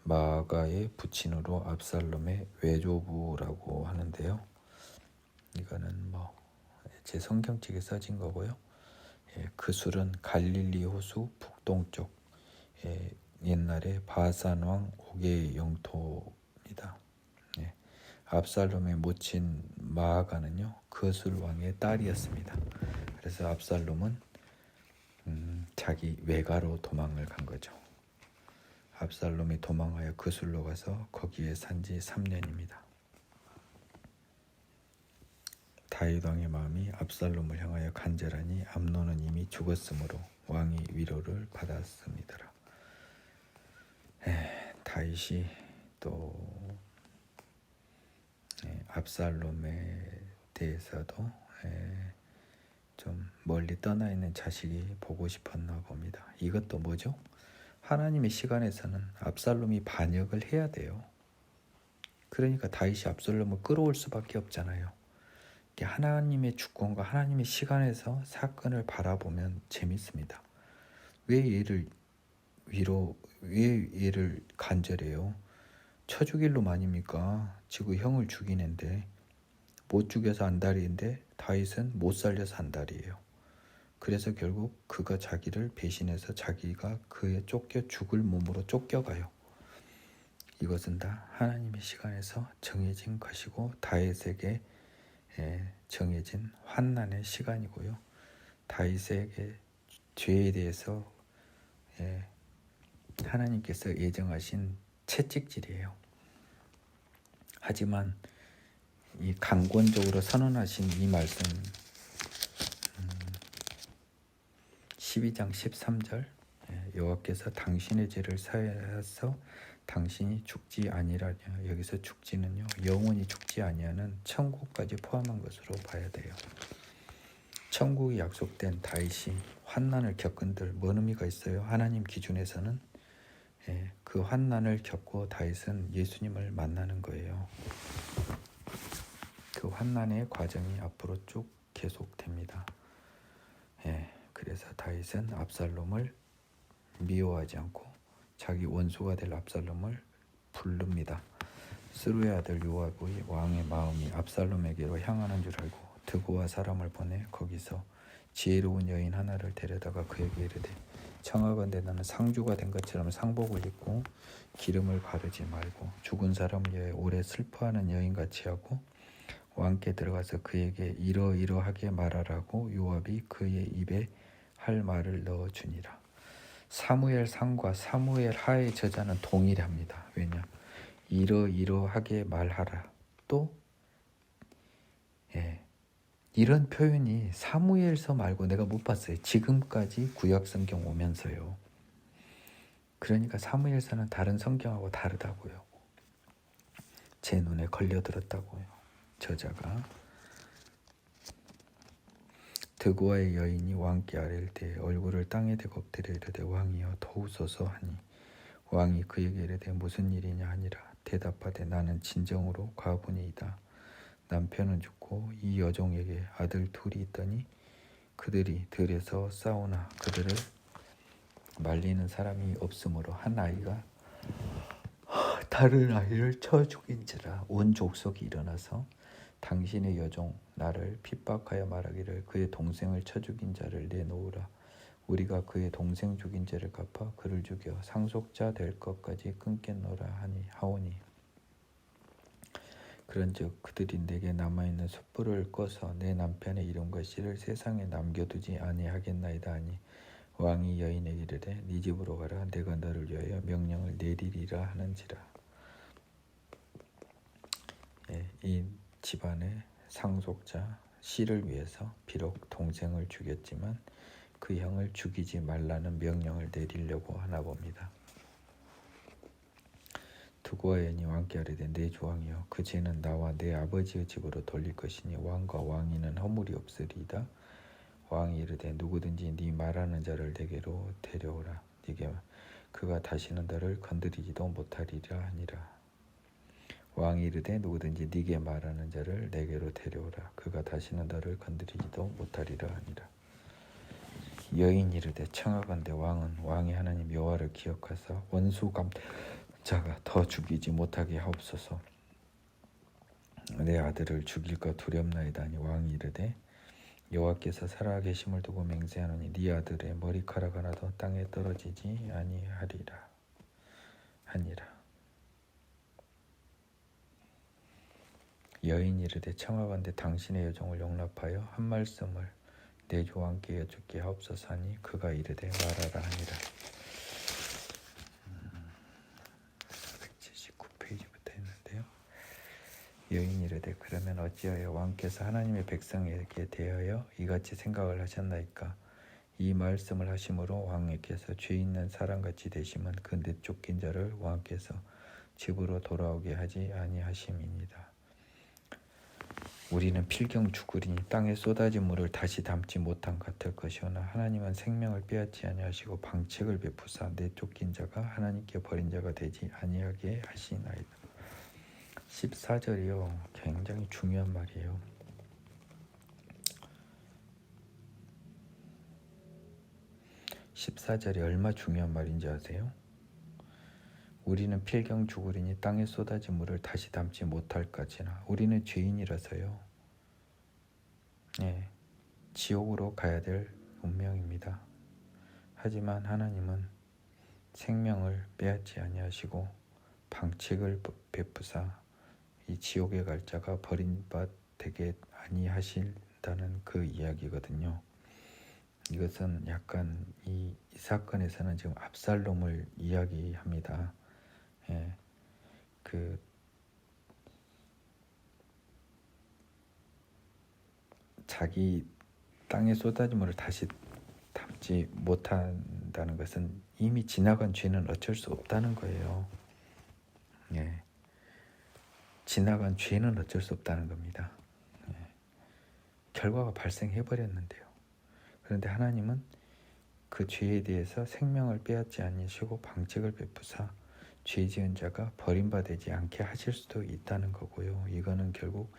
마아가의 부친으로 압살롬의 외조부라고 하는데요. 이거는 제 성경책에 써진 거고요. 예, 그술은 갈릴리 호수 북동쪽, 옛날에 바산 왕 옥의 영토입니다. 예, 압살롬의 모친 마아가는요 그술 왕의 딸이었습니다. 그래서 압살롬은 자기 외가로 도망을 간 거죠. 압살롬이 도망하여 그술로 가서 거기에 산지 3년입니다. 다윗 왕의 마음이 압살롬을 향하여 간절하니 암논은 이미 죽었으므로 왕이 위로를 받았습니다. 다윗이 또 압살롬에 대해서도 좀 멀리 떠나 있는 자식이 보고 싶었나 봅니다. 이것도 뭐죠? 하나님의 시간에서는 압살롬이 반역을 해야 돼요. 그러니까 다윗이 압살롬을 끌어올 수밖에 없잖아요. 하나님의 주권과 하나님의 시간에서 사건을 바라보면 재밌습니다. 왜 얘를 간절해요? 쳐 죽일 놈 아닙니까? 지금 형을 죽이는데 못 죽여서 안달인데 다윗은 못 살려서 안달이에요. 그래서 결국 그가 자기를 배신해서 자기가 그에 쫓겨 죽을 몸으로 쫓겨가요. 이것은 다 하나님의 시간에서 정해진 것이고 다윗에게 정해진 환난의 시간이고요. 다윗에게 죄에 대해서 하나님께서 예정하신 채찍질이에요. 하지만 이 강권적으로 선언하신 이 말씀 12장 13절 여호와께서 당신의 죄를 사하여서 당신이 죽지 아니하냐. 여기서 죽지는요 영원히 죽지 아니하는 천국까지 포함한 것으로 봐야 돼요. 천국이 약속된 다윗이 환난을 겪은들 뭔 의미가 있어요? 하나님 기준에서는 그 환난을 겪고 다윗은 예수님을 만나는 거예요. 그 환난의 과정이 앞으로 쭉 계속됩니다. 그래서 다윗은 압살롬을 미워하지 않고 자기 원수가 될 압살롬을 부릅니다. 스루의 아들 요압의 왕의 마음이 압살롬에게로 향하는 줄 알고 드고와 사람을 보내 거기서 지혜로운 여인 하나를 데려다가 그에게 이르되 청하건대 나는 상주가 된 것처럼 상복을 입고 기름을 바르지 말고 죽은 사람을 위해 오래 슬퍼하는 여인같이 하고 왕께 들어가서 그에게 이러이러하게 말하라고 요압이 그의 입에 할 말을 넣어주니라. 사무엘 상과 사무엘 하의 저자는 동일합니다. 왜냐? 이러이러하게 말하라. 또 이런 표현이 사무엘서 말고 내가 못 봤어요. 지금까지 구약성경 오면서요. 그러니까 사무엘서는 다른 성경하고 다르다고요. 제 눈에 걸려들었다고요. 저자가. 드고아의 여인이 왕께 아뢰일 때 얼굴을 땅에 대고 엎드려 이르되 왕이여 도우소서 하니 왕이 그에게 이르되 무슨 일이냐 하니라. 대답하되 나는 진정으로 과부니이다. 남편은 죽고 이 여종에게 아들 둘이 있더니 그들이 들에서 싸우나 그들을 말리는 사람이 없으므로 한 아이가 다른 아이를 쳐 죽인지라. 온 족속이 일어나서 당신의 여종 나를 핍박하여 말하기를 그의 동생을 쳐 죽인 자를 내놓으라. 우리가 그의 동생 죽인 죄를 갚아 그를 죽여 상속자 될 것까지 끊겠노라 하오니 그런즉 그들이 내게 남아있는 숯불을 꺼서 내 남편의 이름과 씨를 세상에 남겨두지 아니하겠나이다 하니 왕이 여인에게 이르되 네 집으로 가라. 내가 너를 위하여 명령을 내리리라 하는지라. 이 집안의 상속자 씨를 위해서 비록 동생을 죽였지만 그 형을 죽이지 말라는 명령을 내리려고 하나 봅니다. 두고 하여니 왕께 아뢰되 내 조왕이여 그 죄는 나와 내 아버지의 집으로 돌릴 것이니 왕과 왕위는 허물이 없으리이다. 왕이 이르되 누구든지 네 말하는 자를 내게로 데려오라. 네게 그가 다시는 너를 건드리지도 못하리라 하니라. 왕이 이르되 누구든지 네게 말하는 자를 내게로 데려오라. 그가 다시는 너를 건드리지도 못하리라 하니라. 여인이 이르되 청하건대 왕은 왕의 하나님 여호와를 기억하사 원수 감자가 더 죽이지 못하게 하옵소서. 내 아들을 죽일까 두렵나이다 하니 왕이 이르되 여호와께서 살아계심을 두고 맹세하노니 네 아들의 머리카락 하나도 땅에 떨어지지 아니하리라 하니라. 여인이 이르되 청하건대 당신의 여종을 용납하여 한 말씀을 내 조왕께 여쭙게 하옵소서 하니 그가 이르되 말하라 하니라. 179페이지부터 했는데요. 여인이 이르되 그러면 어찌하여 왕께서 하나님의 백성에게 대하여 이같이 생각을 하셨나이까? 이 말씀을 하심으로 왕께서 죄 있는 사람같이 되심은 그 내쫓긴 자를 왕께서 집으로 돌아오게 하지 아니하심이니이다. 우리는 필경 죽으리니 땅에 쏟아진 물을 다시 담지 못한 같을 것이오나 하나님은 생명을 빼앗지 아니하시고 방책을 베푸사 내쫓긴 자가 하나님께 버린 자가 되지 아니하게 하시나이다. 14절이요. 굉장히 중요한 말이에요. (14절이) 얼마 중요한 말인지 아세요? 우리는 필경 죽으리니 땅에 쏟아진 물을 다시 담지 못할까지나 우리는 죄인이라서요. 지옥으로 가야 될 운명입니다. 하지만 하나님은 생명을 빼앗지 아니하시고 방책을 베푸사 이 지옥에 갈 자가 버린 바 되게 아니하신다는 그 이야기거든요. 이것은 약간 이 사건에서는 지금 압살롬을 이야기합니다. 그 자기 땅에 쏟아진 물을 다시 담지 못한다는 것은 이미 지나간 죄는 어쩔 수 없다는 거예요. 지나간 죄는 어쩔 수 없다는 겁니다. 결과가 발생해버렸는데요. 그런데 하나님은 그 죄에 대해서 생명을 빼앗지 아니시고 방책을 베푸사 죄 지은 자가 버림받지 않게 하실 수도 있다는 거고요. 이거는 결국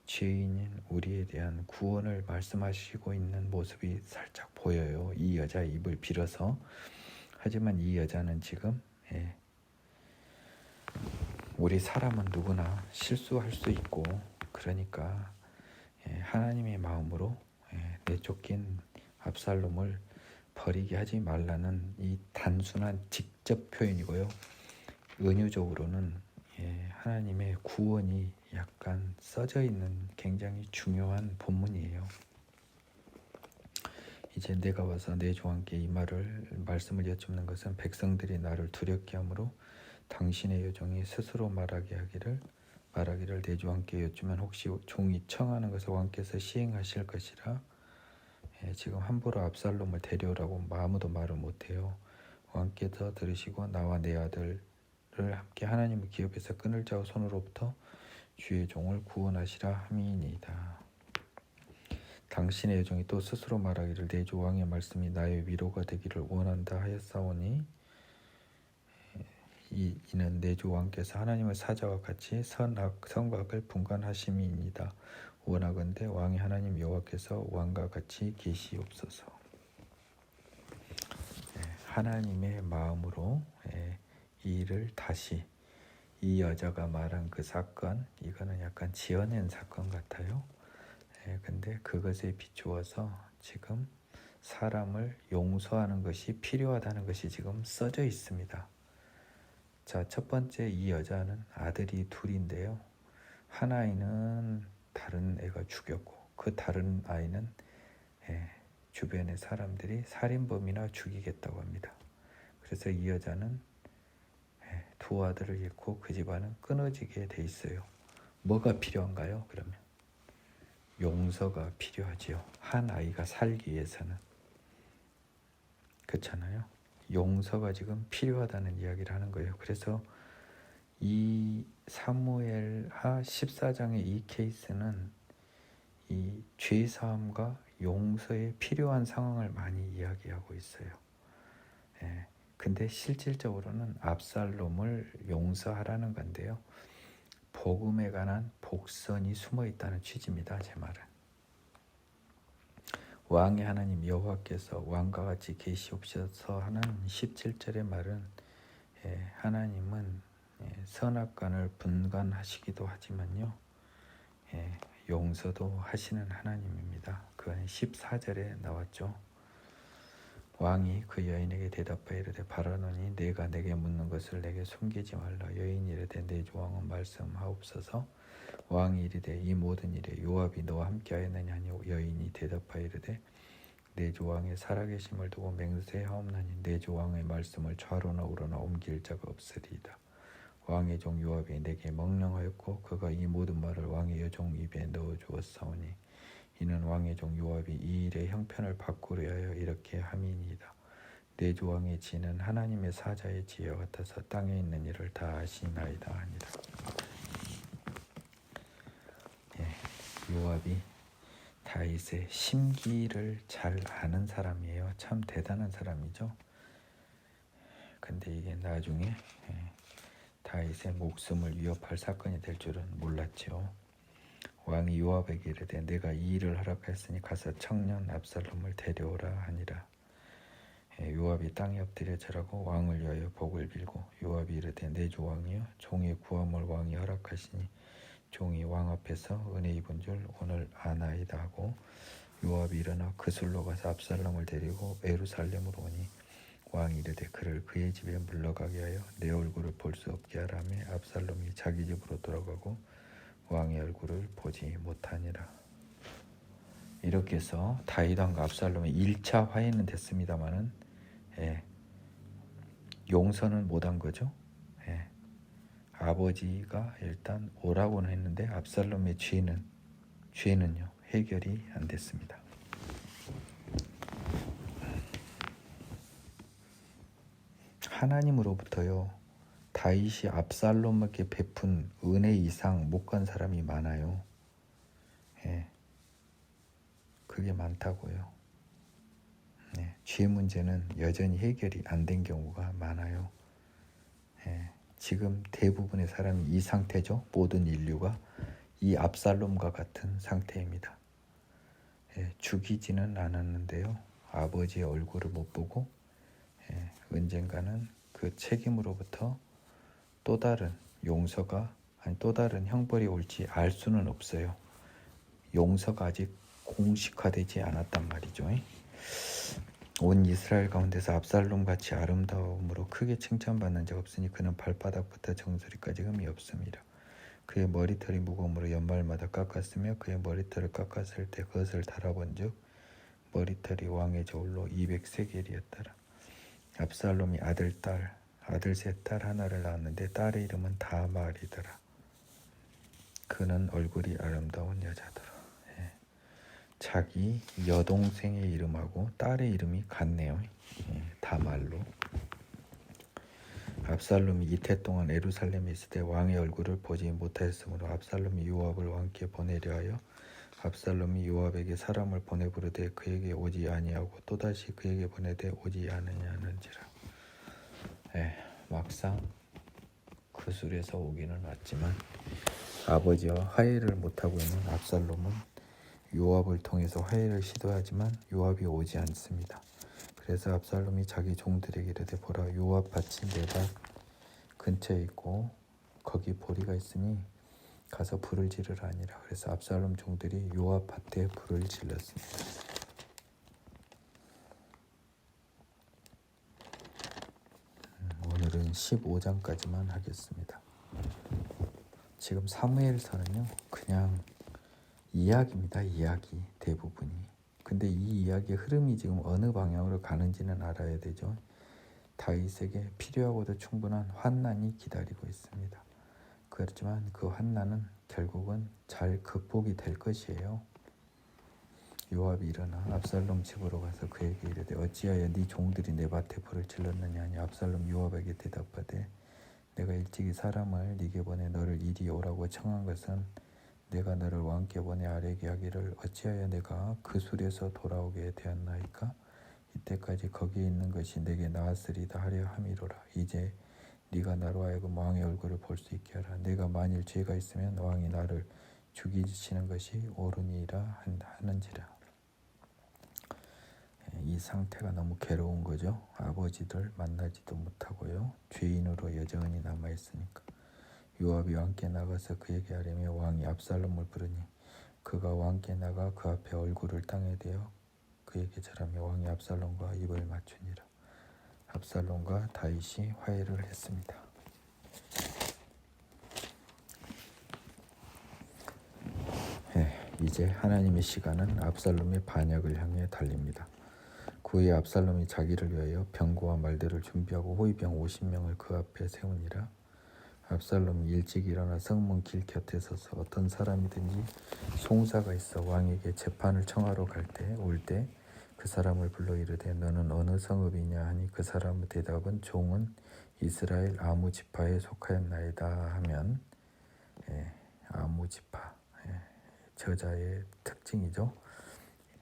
죄인인 우리에 대한 구원을 말씀하시고 있는 모습이 살짝 보여요. 이 여자의 입을 빌어서. 하지만 이 여자는 지금 우리 사람은 누구나 실수할 수 있고 그러니까 하나님의 마음으로 내쫓긴 압살롬을 버리게 하지 말라는 이 단순한 직접 표현이고요. 은유적으로는 하나님의 구원이 약간 써져 있는 굉장히 중요한 본문이에요. 이제 내가 와서 내 조왕께 이 말씀을 여쭙는 것은 백성들이 나를 두렵게 하므로 당신의 여종이 스스로 말하기를 내 조왕께 여쭈면 혹시 종이 청하는 것을 왕께서 시행하실 것이라. 지금 함부로 압살롬을 데려오라고 아무도 말을 못해요. 왕께서 들으시고 나와 내 아들을 함께 하나님의 기업에서 끊을 자의 손으로부터 주의 종을 구원하시라 함이니이다. 당신의 여종이 또 스스로 말하기를 내 주 왕의 말씀이 나의 위로가 되기를 원한다 하였사오니 이는 내 주 왕께서 하나님의 사자와 같이 성곽을 분간하심이니이다. 원하건대 왕의 하나님 여호와께서 왕과 같이 계시옵소서. 하나님의 마음으로 이 일을 다시 이 여자가 말한 그 사건, 이거는 약간 지어낸 사건 같아요. 근데 그것에 비추어서 지금 사람을 용서하는 것이 필요하다는 것이 지금 써져 있습니다. 자, 첫 번째 이 여자는 아들이 둘인데요. 한 아이는 다른 애가 죽였고 그 다른 아이는 주변의 사람들이 살인범이나 죽이겠다고 합니다. 그래서 이 여자는 두 아들을 잃고 그 집안은 끊어지게 돼 있어요. 뭐가 필요한가요? 그러면 용서가 필요하지요. 한 아이가 살기 위해서는. 그렇잖아요. 용서가 지금 필요하다는 이야기를 하는 거예요. 그래서 이 사무엘하 14장의 이 케이스는 이 죄사함과 용서에 필요한 상황을 많이 이야기하고 있어요. 근데 실질적으로는 압살롬을 용서하라는 건데요. 복음에 관한 복선이 숨어 있다는 취지입니다. 제 말은. 왕의 하나님 여호와께서 왕과 같이 계시옵소서 하는 17절의 말은 하나님은 선악간을 분간하시기도 하지만요. 용서도 하시는 하나님입니다. 그건 14절에 나왔죠. 왕이 그 여인에게 대답하여 이르되 바라노니 내가 내게 묻는 것을 내게 숨기지 말라. 여인이 이르되 내 조왕은 말씀하옵소서. 왕이 이르되 이 모든 일에 요압이 너와 함께하였느냐 하니 여인이 대답하여 이르되 내 조왕의 살아계심을 두고 맹세하옵나니 내 조왕의 말씀을 좌로나 우로나 옮길 자가 없으리이다. 왕의 종 요압이 내게 명령하였고 그가 이 모든 말을 왕의 여종 입에 넣어 주었사오니 이는 왕의 종 요압이 이 일의 형편을 바꾸려 하여 이렇게 함이니이다. 내 조왕의 지는 하나님의 사자의 지혜와 같아서 땅에 있는 일을 다 아시나이다 하니라. 요압이 다윗의 심기를 잘 아는 사람이에요. 참 대단한 사람이죠. 근데 이게 나중에 다윗의 목숨을 위협할 사건이 될 줄은 몰랐죠. 왕이 요압에게 이르되 내가 이 일을 허락하였으니 가서 청년 압살롬을 데려오라 하니라. 요압이 땅에 엎드려 절하고 왕을 위하여 복을 빌고 요압이 이르되 내 조왕이여 종의 구함을 왕이 허락하시니 종이 왕 앞에서 은혜 입은 줄 오늘 아나이다 하고 요압이 일어나 그술로 가서 압살롬을 데리고 예루살렘으로 오니 왕이 이르되 그를 그의 집에 물러가게 하여 내 얼굴을 볼 수 없게 하라매 압살롬이 자기 집으로 돌아가고 왕의 얼굴을 보지 못하니라. 이렇게 해서 다윗 왕과 압살롬의 1차 화해는 됐습니다마는 용서는 못한 거죠. 아버지가 일단 오라고는 했는데 압살롬의 죄는요 해결이 안 됐습니다. 하나님으로부터요 다윗이 압살롬에게 베푼 은혜 이상 못 간 사람이 많아요. 그게 많다고요. 죄 문제는 여전히 해결이 안 된 경우가 많아요. 지금 대부분의 사람이 이 상태죠. 모든 인류가 이 압살롬과 같은 상태입니다. 죽이지는 않았는데요. 아버지의 얼굴을 못 보고 언젠가는 그 책임으로부터 또 다른 용서가 아니 또 다른 형벌이 올지 알 수는 없어요. 용서가 아직 공식화되지 않았단 말이죠. 온 이스라엘 가운데서 압살롬같이 아름다움으로 크게 칭찬받는 자 없으니 그는 발바닥부터 정수리까지 흠이 없습니다. 그의 머리털이 무거움으로 연말마다 깎았으며 그의 머리털을 깎았을 때 그것을 달아본 즉 머리털이 왕의 저울로 200세겔이었더라. 압살롬이 아들 셋 딸 하나를 낳았는데 딸의 이름은 다말이더라. 그는 얼굴이 아름다운 여자더라. 자기 여동생의 이름하고 딸의 이름이 같네요. 다말로. 압살롬이 이태 동안 예루살렘에 있을 때 왕의 얼굴을 보지 못하였으므로 압살롬이 요압을 왕께 보내려 하여 압살롬이 요압에게 사람을 보내 부르되 그에게 오지 아니하고 또다시 그에게 보내되 오지 않으냐는지라. 막상 그 술에서 오기는 왔지만 아버지와 화해를 못하고 있는 압살롬은 요압을 통해서 화해를 시도하지만 요압이 오지 않습니다. 그래서 압살롬이 자기 종들에게 이르되 보라 요압 밭이 내 밭 근처에 있고 거기 보리가 있으니 가서 불을 지르라 하니라. 그래서 압살롬 종들이 요압 밭에 불을 질렀습니다. 오늘은 15장까지만 하겠습니다. 지금 사무엘서는요 그냥 이야기입니다. 이야기 대부분이. 근데 이 이야기의 흐름이 지금 어느 방향으로 가는지는 알아야 되죠. 다윗에게 필요하고도 충분한 환난이 기다리고 있습니다. 그렇지만 그 환난은 결국은 잘 극복이 될 것이에요. 요압이 일어나 압살롬 집으로 가서 그에게 이르되 어찌하여 네 종들이 내 밭에 불을 질렀느냐 하니 압살롬 요압에게 대답하되 내가 일찍이 사람을 네게 보내 너를 이리 오라고 청한 것은 내가 너를 왕께 보내 아뢰게 하기를 어찌하여 내가 그 술에서 돌아오게 되었나이까? 이때까지 거기에 있는 것이 내게 나았으리다 하려 함이로라. 이제 네가 나로 하여금 왕의 얼굴을 볼 수 있게 하라. 내가 만일 죄가 있으면 왕이 나를 죽이시는 것이 옳으니라 하는지라. 이 상태가 너무 괴로운 거죠. 아버지들 만나지도 못하고요. 죄인으로 여전히 남아있으니까. 요압이 왕께 나가서 그에게 하려며 왕이 압살롬을 부르니 그가 왕께 나가 그 앞에 얼굴을 땅에 대어 그에게 절하며 왕이 압살롬과 입을 맞추니라. 압살롬과 다윗이 화해를 했습니다. 이제 하나님의 시간은 압살롬의 반역을 향해 달립니다. 그 후에 압살롬이 자기를 위하여 병거와 말들을 준비하고 호위병 50명을 그 앞에 세우니라. 압살롬이 일찍 일어나 성문 길 곁에 서서 어떤 사람이든지 송사가 있어 왕에게 재판을 청하러 올 때 그 사람을 불러 이르되 너는 어느 성읍이냐 하니 그 사람의 대답은 종은 이스라엘 아무 지파에 속하였나이다 하면 아무 지파 저자의 특징이죠.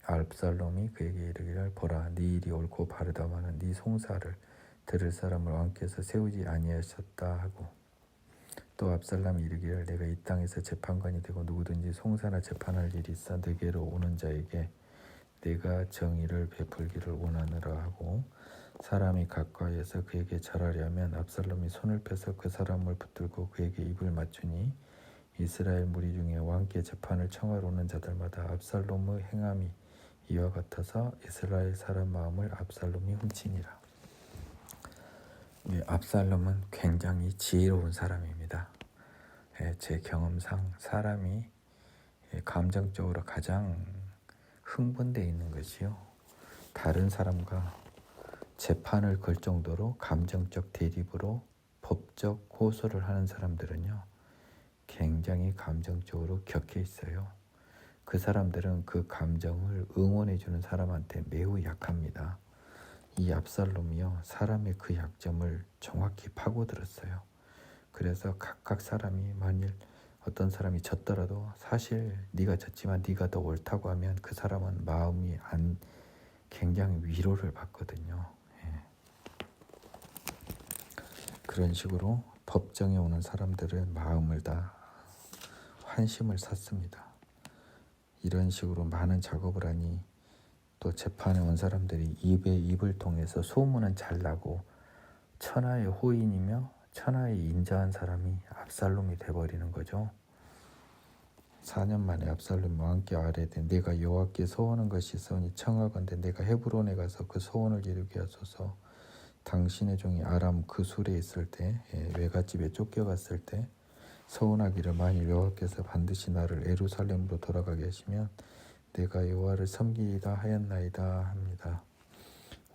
압살롬이 그에게 이르기를 보라 네 일이 옳고 바르다마는 네 송사를 들을 사람을 왕께서 세우지 아니하셨다 하고 또 압살롬이 이르기를 내가 이 땅에서 재판관이 되고 누구든지 송사나 재판할 일이 있어 네게로 오는 자에게 내가 정의를 베풀기를 원하노라 하고 사람이 가까이에서 그에게 절하려면 압살롬이 손을 펴서 그 사람을 붙들고 그에게 입을 맞추니 이스라엘 무리 중에 왕께 재판을 청하러 오는 자들마다 압살롬의 행함이 이와 같아서 이스라엘 사람 마음을 압살롬이 훔치니라. 압살롬은 굉장히 지혜로운 사람입니다. 제 경험상 사람이 감정적으로 가장 흥분되어 있는 것이요. 다른 사람과 재판을 걸 정도로 감정적 대립으로 법적 호소를 하는 사람들은요. 굉장히 감정적으로 격해 있어요. 그 사람들은 그 감정을 응원해주는 사람한테 매우 약합니다. 이 압살롬이요. 사람의 그 약점을 정확히 파고들었어요. 그래서 각각 사람이 만일 어떤 사람이 졌더라도 사실 네가 졌지만 네가 더 옳다고 하면 그 사람은 마음이 굉장히 위로를 받거든요. 그런 식으로 법정에 오는 사람들은 마음을 다 환심을 샀습니다. 이런 식으로 많은 작업을 하니 또 재판에 온 사람들이 입에 입을 통해서 소문은 잘 나고 천하의 호인이며 천하의 인자한 사람이 압살롬이 돼버리는 거죠. 4년 만에 압살롬이 왕께 아뢰되 내가 여호와께 소원한 것이 있으니 청하건대 내가 헤브론에 가서 그 소원을 이루게 하소서. 당신의 종이 아람 그 술에 있을 때 외갓집에 쫓겨갔을 때 서운하기를 만일 여호와께서 반드시 나를 예루살렘으로 돌아가게 하시면 내가 여호와를 섬기이다 하였나이다 합니다.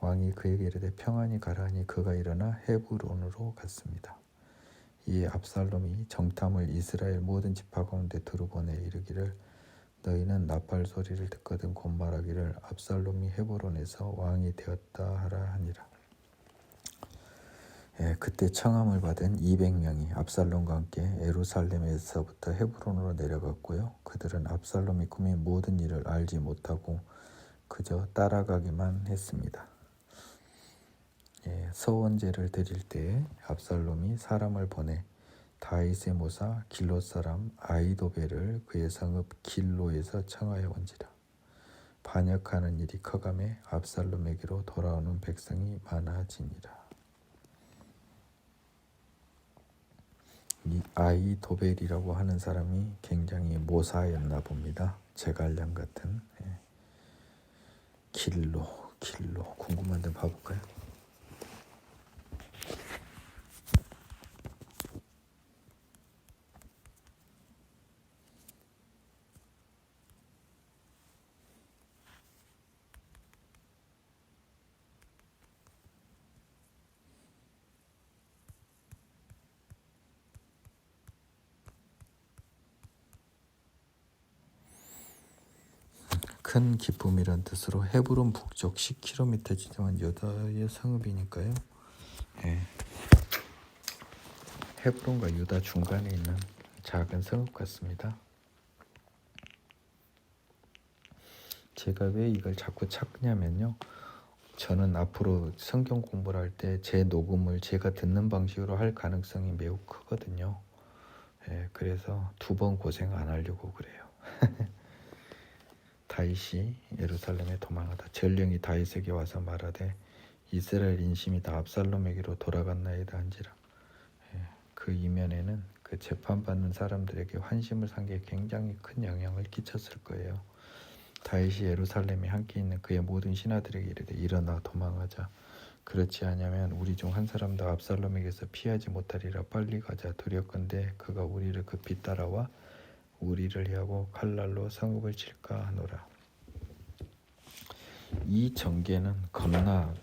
왕이 그에게 이르되 평안히 가라 하니 그가 일어나 헤브론으로 갔습니다. 이에 압살롬이 정탐을 이스라엘 모든 지파 가운데 두루보내 이르기를 너희는 나팔 소리를 듣거든 곧 말하기를 압살롬이 헤브론에서 왕이 되었다 하라 하니라. 그때 청함을 받은 200명이 압살롬과 함께 예루살렘에서부터 헤브론으로 내려갔고요. 그들은 압살롬이 꾸민 모든 일을 알지 못하고 그저 따라가기만 했습니다. 서원제를 드릴 때 압살롬이 사람을 보내 다윗의 모사 길롯 사람 아히도벨을 그의 성읍 길로에서 청하여 온지라. 반역하는 일이 커가매 압살롬에게로 돌아오는 백성이 많아지니라. 이 아히도벨이라고 하는 사람이 굉장히 모사였나 봅니다. 제갈량 같은. 길로 궁금한데 봐볼까요? 큰 기쁨이란 뜻으로 헤브론 북쪽 10km 지점은 유다의 성읍이니까요. 예. 헤브론과 유다 중간에 있는 작은 성읍 같습니다. 제가 왜 이걸 자꾸 찾냐면요. 저는 앞으로 성경 공부를 할 때 제 녹음을 제가 듣는 방식으로 할 가능성이 매우 크거든요. 예, 그래서 2번 고생 안 하려고 그래요. 다윗이 예루살렘에 도망하다 전령이 다윗에게 와서 말하되 이스라엘 인심이 다 압살롬에게로 돌아갔나이다 한지라. 예, 그 이면에는 그 재판받는 사람들에게 환심을 산 게 굉장히 큰 영향을 끼쳤을 거예요. 다윗이 예루살렘에 함께 있는 그의 모든 신하들에게 이르되 일어나 도망하자. 그렇지 않으면 우리 중 한 사람도 압살롬에게서 피하지 못하리라. 빨리 가자. 두렵건대 그가 우리를 급히 따라와 우리를 해하고 칼날로 성읍을 칠까 하노라. 이 전개는 겁나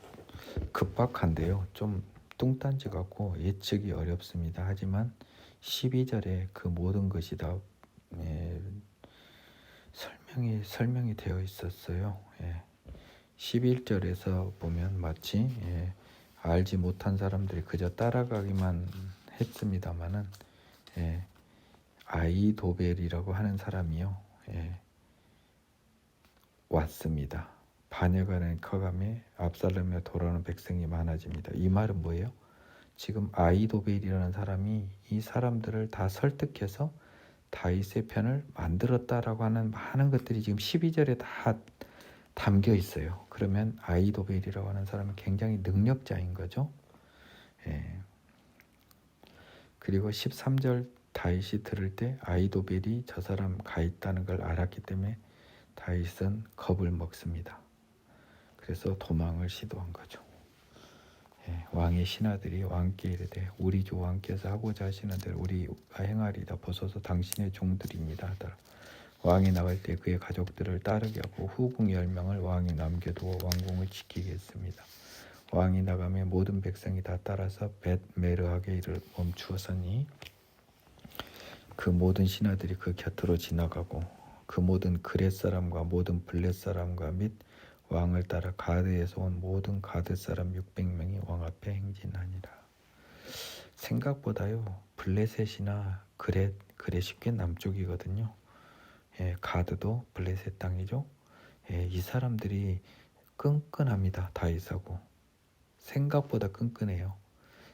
급박한데요. 좀 뚱딴지 같고 예측이 어렵습니다. 하지만 12절에 그 모든 것이 다 설명이 되어 있었어요. 11절에서 보면 마치 알지 못한 사람들이 그저 따라가기만 했습니다마는 아이도벨이라고 하는 사람이요 왔습니다. 반역하는 커감에 압살롬에 돌아오는 백성이 많아집니다. 이 말은 뭐예요? 지금 아이도벨이라는 사람이 이 사람들을 다 설득해서 다윗의 편을 만들었다라고 하는 많은 것들이 지금 12절에 다 담겨 있어요. 그러면 아이도벨이라고 하는 사람은 굉장히 능력자인 거죠. 그리고 13절 다윗이 들을 때 아이도벨이 저 사람 가 있다는 걸 알았기 때문에 다윗은 겁을 먹습니다. 그래서 도망을 시도한 거죠. 왕의 신하들이 왕께 이르되 우리 주 왕께서 하고자 하시는 대로 우리가 행하리다. 보소서 당신의 종들입니다 하더라. 왕이 나갈 때 그의 가족들을 따르게 하고 후궁 10명을 왕이 남겨두어 왕궁을 지키게 했습니다. 왕이 나가며 모든 백성이 다 따라서 벳메르하게 이를 멈추었으니 그 모든 신하들이 그 곁으로 지나가고 그 모든 그렛 사람과 모든 블렛 사람과 및 왕을 따라 가드에서 온 모든 가드 사람 600명이 왕 앞에 행진하니라. 생각보다요 블레셋이나 그렛이 꽤 남쪽이거든요. 가드도 블레셋 땅이죠. 이 사람들이 끈끈합니다. 다윗하고 생각보다 끈끈해요.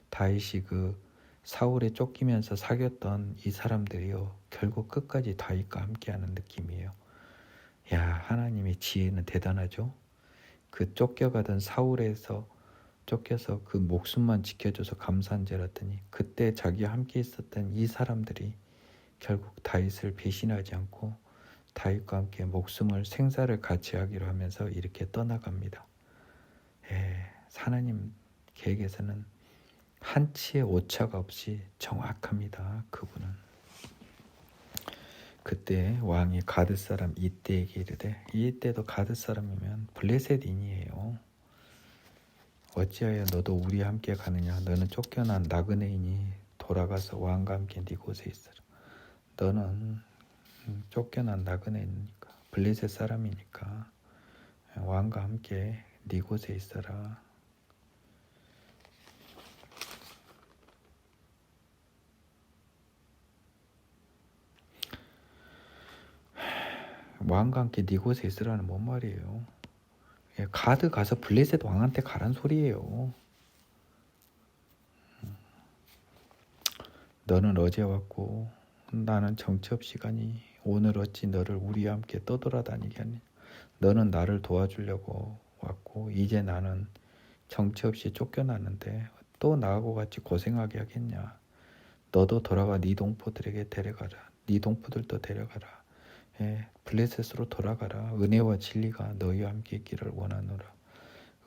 다윗이 그 사울에 쫓기면서 사귀었던 이 사람들이요 결국 끝까지 다윗과 함께하는 느낌이에요. 야, 하나님의 지혜는 대단하죠. 그 쫓겨가던 사울에서 쫓겨서 그 목숨만 지켜줘서 감사한지랐더니 그때 자기와 함께 있었던 이 사람들이 결국 다윗을 배신하지 않고 다윗과 함께 목숨을 생사를 같이 하기로 하면서 이렇게 떠나갑니다. 하나님 계획에서는 한치의 오차가 없이 정확합니다. 그분은. 그때 왕이 가드 사람 이때에게 이르되 이때도 가드 사람이면 블레셋인이에요. 어찌하여 너도 우리와 함께 가느냐. 너는 쫓겨난 나그네인이 돌아가서 왕과 함께 네 곳에 있어라. 너는 쫓겨난 나그네니까 블레셋 사람이니까 왕과 함께 네 곳에 있어라. 왕과 함께 네 곳에 있으라는 뭔 말이에요? 가드 가서 블레셋 왕한테 가란 소리예요. 너는 어제 왔고 나는 정처 없이 가니 오늘 어찌 너를 우리와 함께 떠돌아다니게 하니. 너는 나를 도와주려고 왔고 이제 나는 정처 없이 쫓겨났는데 또 나하고 같이 고생하게 하겠냐. 너도 돌아가 네 동포들에게 데려가라. 네 동포들도 데려가라. 블레셋으로 돌아가라. 은혜와 진리가 너희와 함께 있기를 원하노라.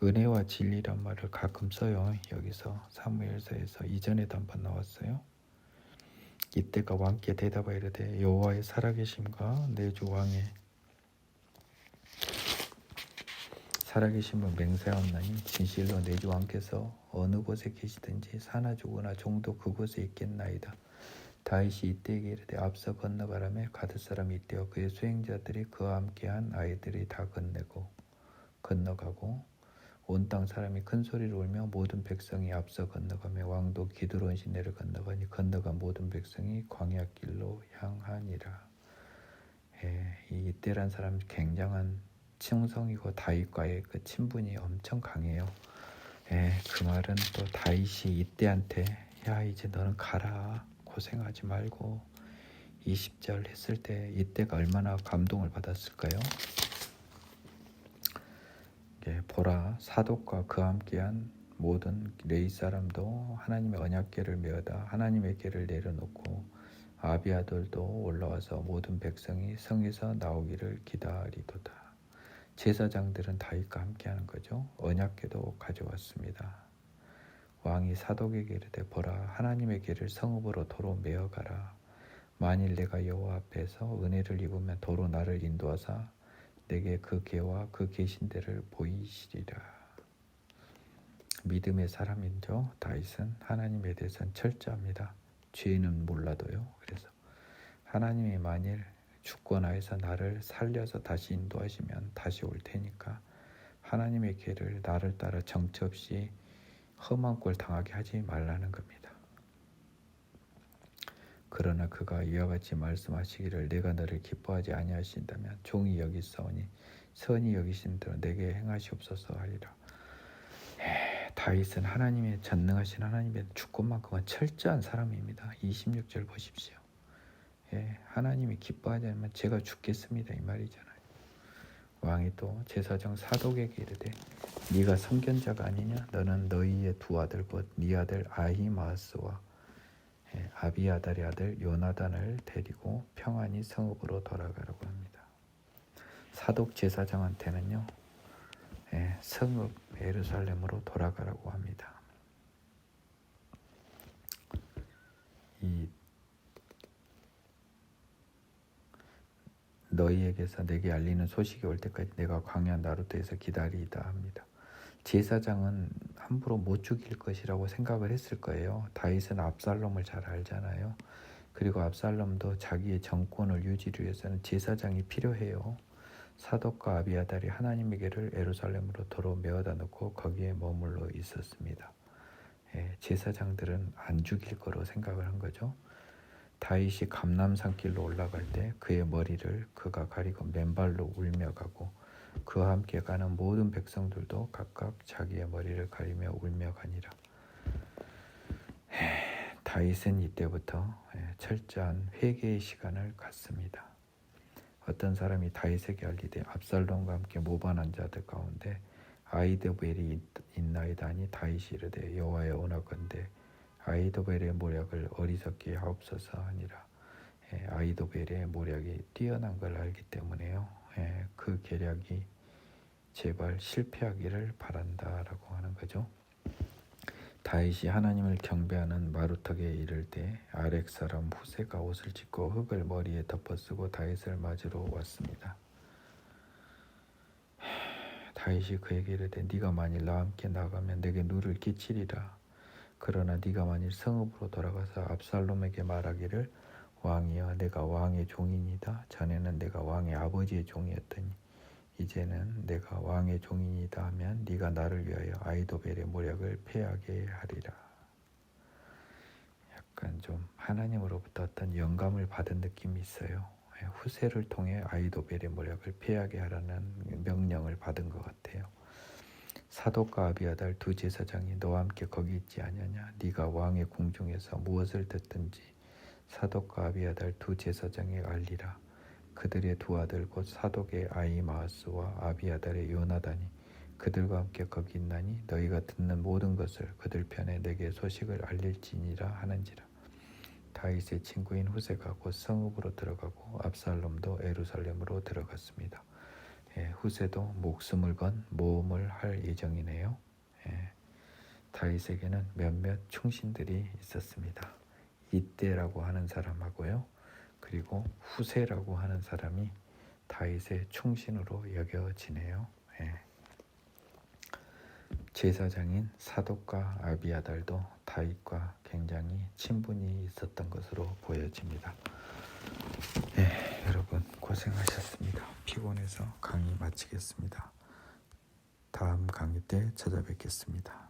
은혜와 진리란 말을 가끔 써요. 여기서 사무엘서에서 이전에도 한번 나왔어요. 이때가 왕께 대답하여 이르되 여호와의 살아계심과 내 주 왕의 살아계심을 맹세하옵나니 진실로 내 주 왕께서 어느 곳에 계시든지 사나 죽으나 종도 그곳에 있겠나이다. 다윗이 이때에게 이르되 앞서 건너가라매 가드 사람 이때와 그의 수행자들이 그와 함께한 아이들이 다 건너가고 온 땅 사람이 큰 소리로 울며 모든 백성이 앞서 건너가며 왕도 기드론 시내를 건너가니 건너간 모든 백성이 광야 길로 향하니라. 이때란 사람 굉장한 충성이고 다윗과의 그 친분이 엄청 강해요. 그 말은 또 다윗이 이때한테 야 이제 너는 가라 고생하지 말고 20절 했을 때 이때가 얼마나 감동을 받았을까요? 보라 사독과 그와 함께한 모든 레위 사람도 하나님의 언약궤를 메어다 하나님의 궤를 내려놓고 아비아들도 올라와서 모든 백성이 성에서 나오기를 기다리도다. 제사장들은 다윗과 함께하는 거죠. 언약궤도 가져왔습니다. 왕이 사독에게 이르되 보라 하나님의 궤를 성읍으로 도로 메어가라. 만일 내가 여호와 앞에서 은혜를 입으면 도로 나를 인도하사 내게 그 궤와 그 계신 데를 보이시리라. 믿음의 사람이죠. 다윗은 하나님에 대해서는 철저합니다. 죄는 몰라도요. 그래서 하나님이 만일 주권하에서 나를 살려서 다시 인도하시면 다시 올 테니까 하나님의 궤를 나를 따라 정처 없이 험한 꼴 당하게 하지 말라는 겁니다. 그러나 그가 이와 같이 말씀하시기를 내가 너를 기뻐하지 아니하신다면 종이 여기사오니 선히 여기신 대로 내게 행하시옵소서 하리라. 다윗은 하나님의 전능하신 하나님의 주권만큼은 철저한 사람입니다. 26절 보십시오. 하나님이 기뻐하지 않으면 제가 죽겠습니다 이 말이잖아요. 왕이 또 제사장 사독에게 이르되 네가 선견자가 아니냐 너는 너희의 두 아들 곧 네 아들 아히마스와 아비아달의 아들 요나단을 데리고 평안히 성읍으로 돌아가라고 합니다. 사독 제사장한테는요 성읍 예루살렘으로 돌아가라고 합니다. 이 너희에게서 내게 알리는 소식이 올 때까지 내가 광야 나루터에서 기다리다 합니다. 제사장은 함부로 못 죽일 것이라고 생각을 했을 거예요. 다윗은 압살롬을 잘 알잖아요. 그리고 압살롬도 자기의 정권을 유지를 위해서는 제사장이 필요해요. 사독과 아비아달이 하나님의 궤를 예루살렘으로 도로 메어다 놓고 거기에 머물러 있었습니다. 제사장들은 안 죽일 거로 생각을 한 거죠. 다윗이 감람산길로 올라갈 때 그의 머리를 그가 가리고 맨발로 울며 가고 그와 함께 가는 모든 백성들도 각각 자기의 머리를 가리며 울며 가니라. 다윗은 이때부터 철저한 회개의 시간을 갖습니다. 어떤 사람이 다윗에게 알리되 압살롬과 함께 모반한 자들 가운데 아히도벨이 있나이다 하니 다윗이 이르되 여호와여 원하건대 아히도벨의 모략을 어리석게 하옵소서 하니라. 아히도벨의 모략이 뛰어난 걸 알기 때문에요. 그 계략이 제발 실패하기를 바란다라고 하는 거죠. 다윗이 하나님을 경배하는 마루턱에 이를 때 아렉 사람 후세가 옷을 찢고 흙을 머리에 덮어쓰고 다윗을 맞으러 왔습니다. 다윗이 그에게 이르되 네가 만일 나와 함께 나가면 내게 누를 끼치리라. 그러나 네가 만일 성읍으로 돌아가서 압살롬에게 말하기를 왕이여 내가 왕의 종이니다. 전에는 내가 왕의 아버지의 종이었더니 이제는 내가 왕의 종이니다 하면 네가 나를 위하여 아히도벨의 모략을 패하게 하리라. 약간 좀 하나님으로부터 어떤 영감을 받은 느낌이 있어요. 후세를 통해 아히도벨의 모략을 패하게 하라는 명령을 받은 것 같아요. 사독과 아비아달 두 제사장이 너와 함께 거기 있지 아니하냐. 네가 왕의 궁중에서 무엇을 듣든지 사독과 아비아달 두 제사장에 알리라. 그들의 두 아들 곧 사독의 아히마아스와 아비아달의 요나단이 그들과 함께 거기 있나니 너희가 듣는 모든 것을 그들 편에 내게 소식을 알릴지니라 하는지라. 다윗의 친구인 후세가 곧 성읍으로 들어가고 압살롬도 예루살렘으로 들어갔습니다. 후세도 목숨을 건 모험을 할 예정이네요. 다윗에게는 몇몇 충신들이 있었습니다. 이때라고 하는 사람하고요. 그리고 후세라고 하는 사람이 다윗의 충신으로 여겨지네요. 제사장인 사독과 아비아달도 다윗과 굉장히 친분이 있었던 것으로 보여집니다. 예, 여러분 고생하셨습니다. 피곤해서 강의 마치겠습니다. 다음 강의 때 찾아뵙겠습니다.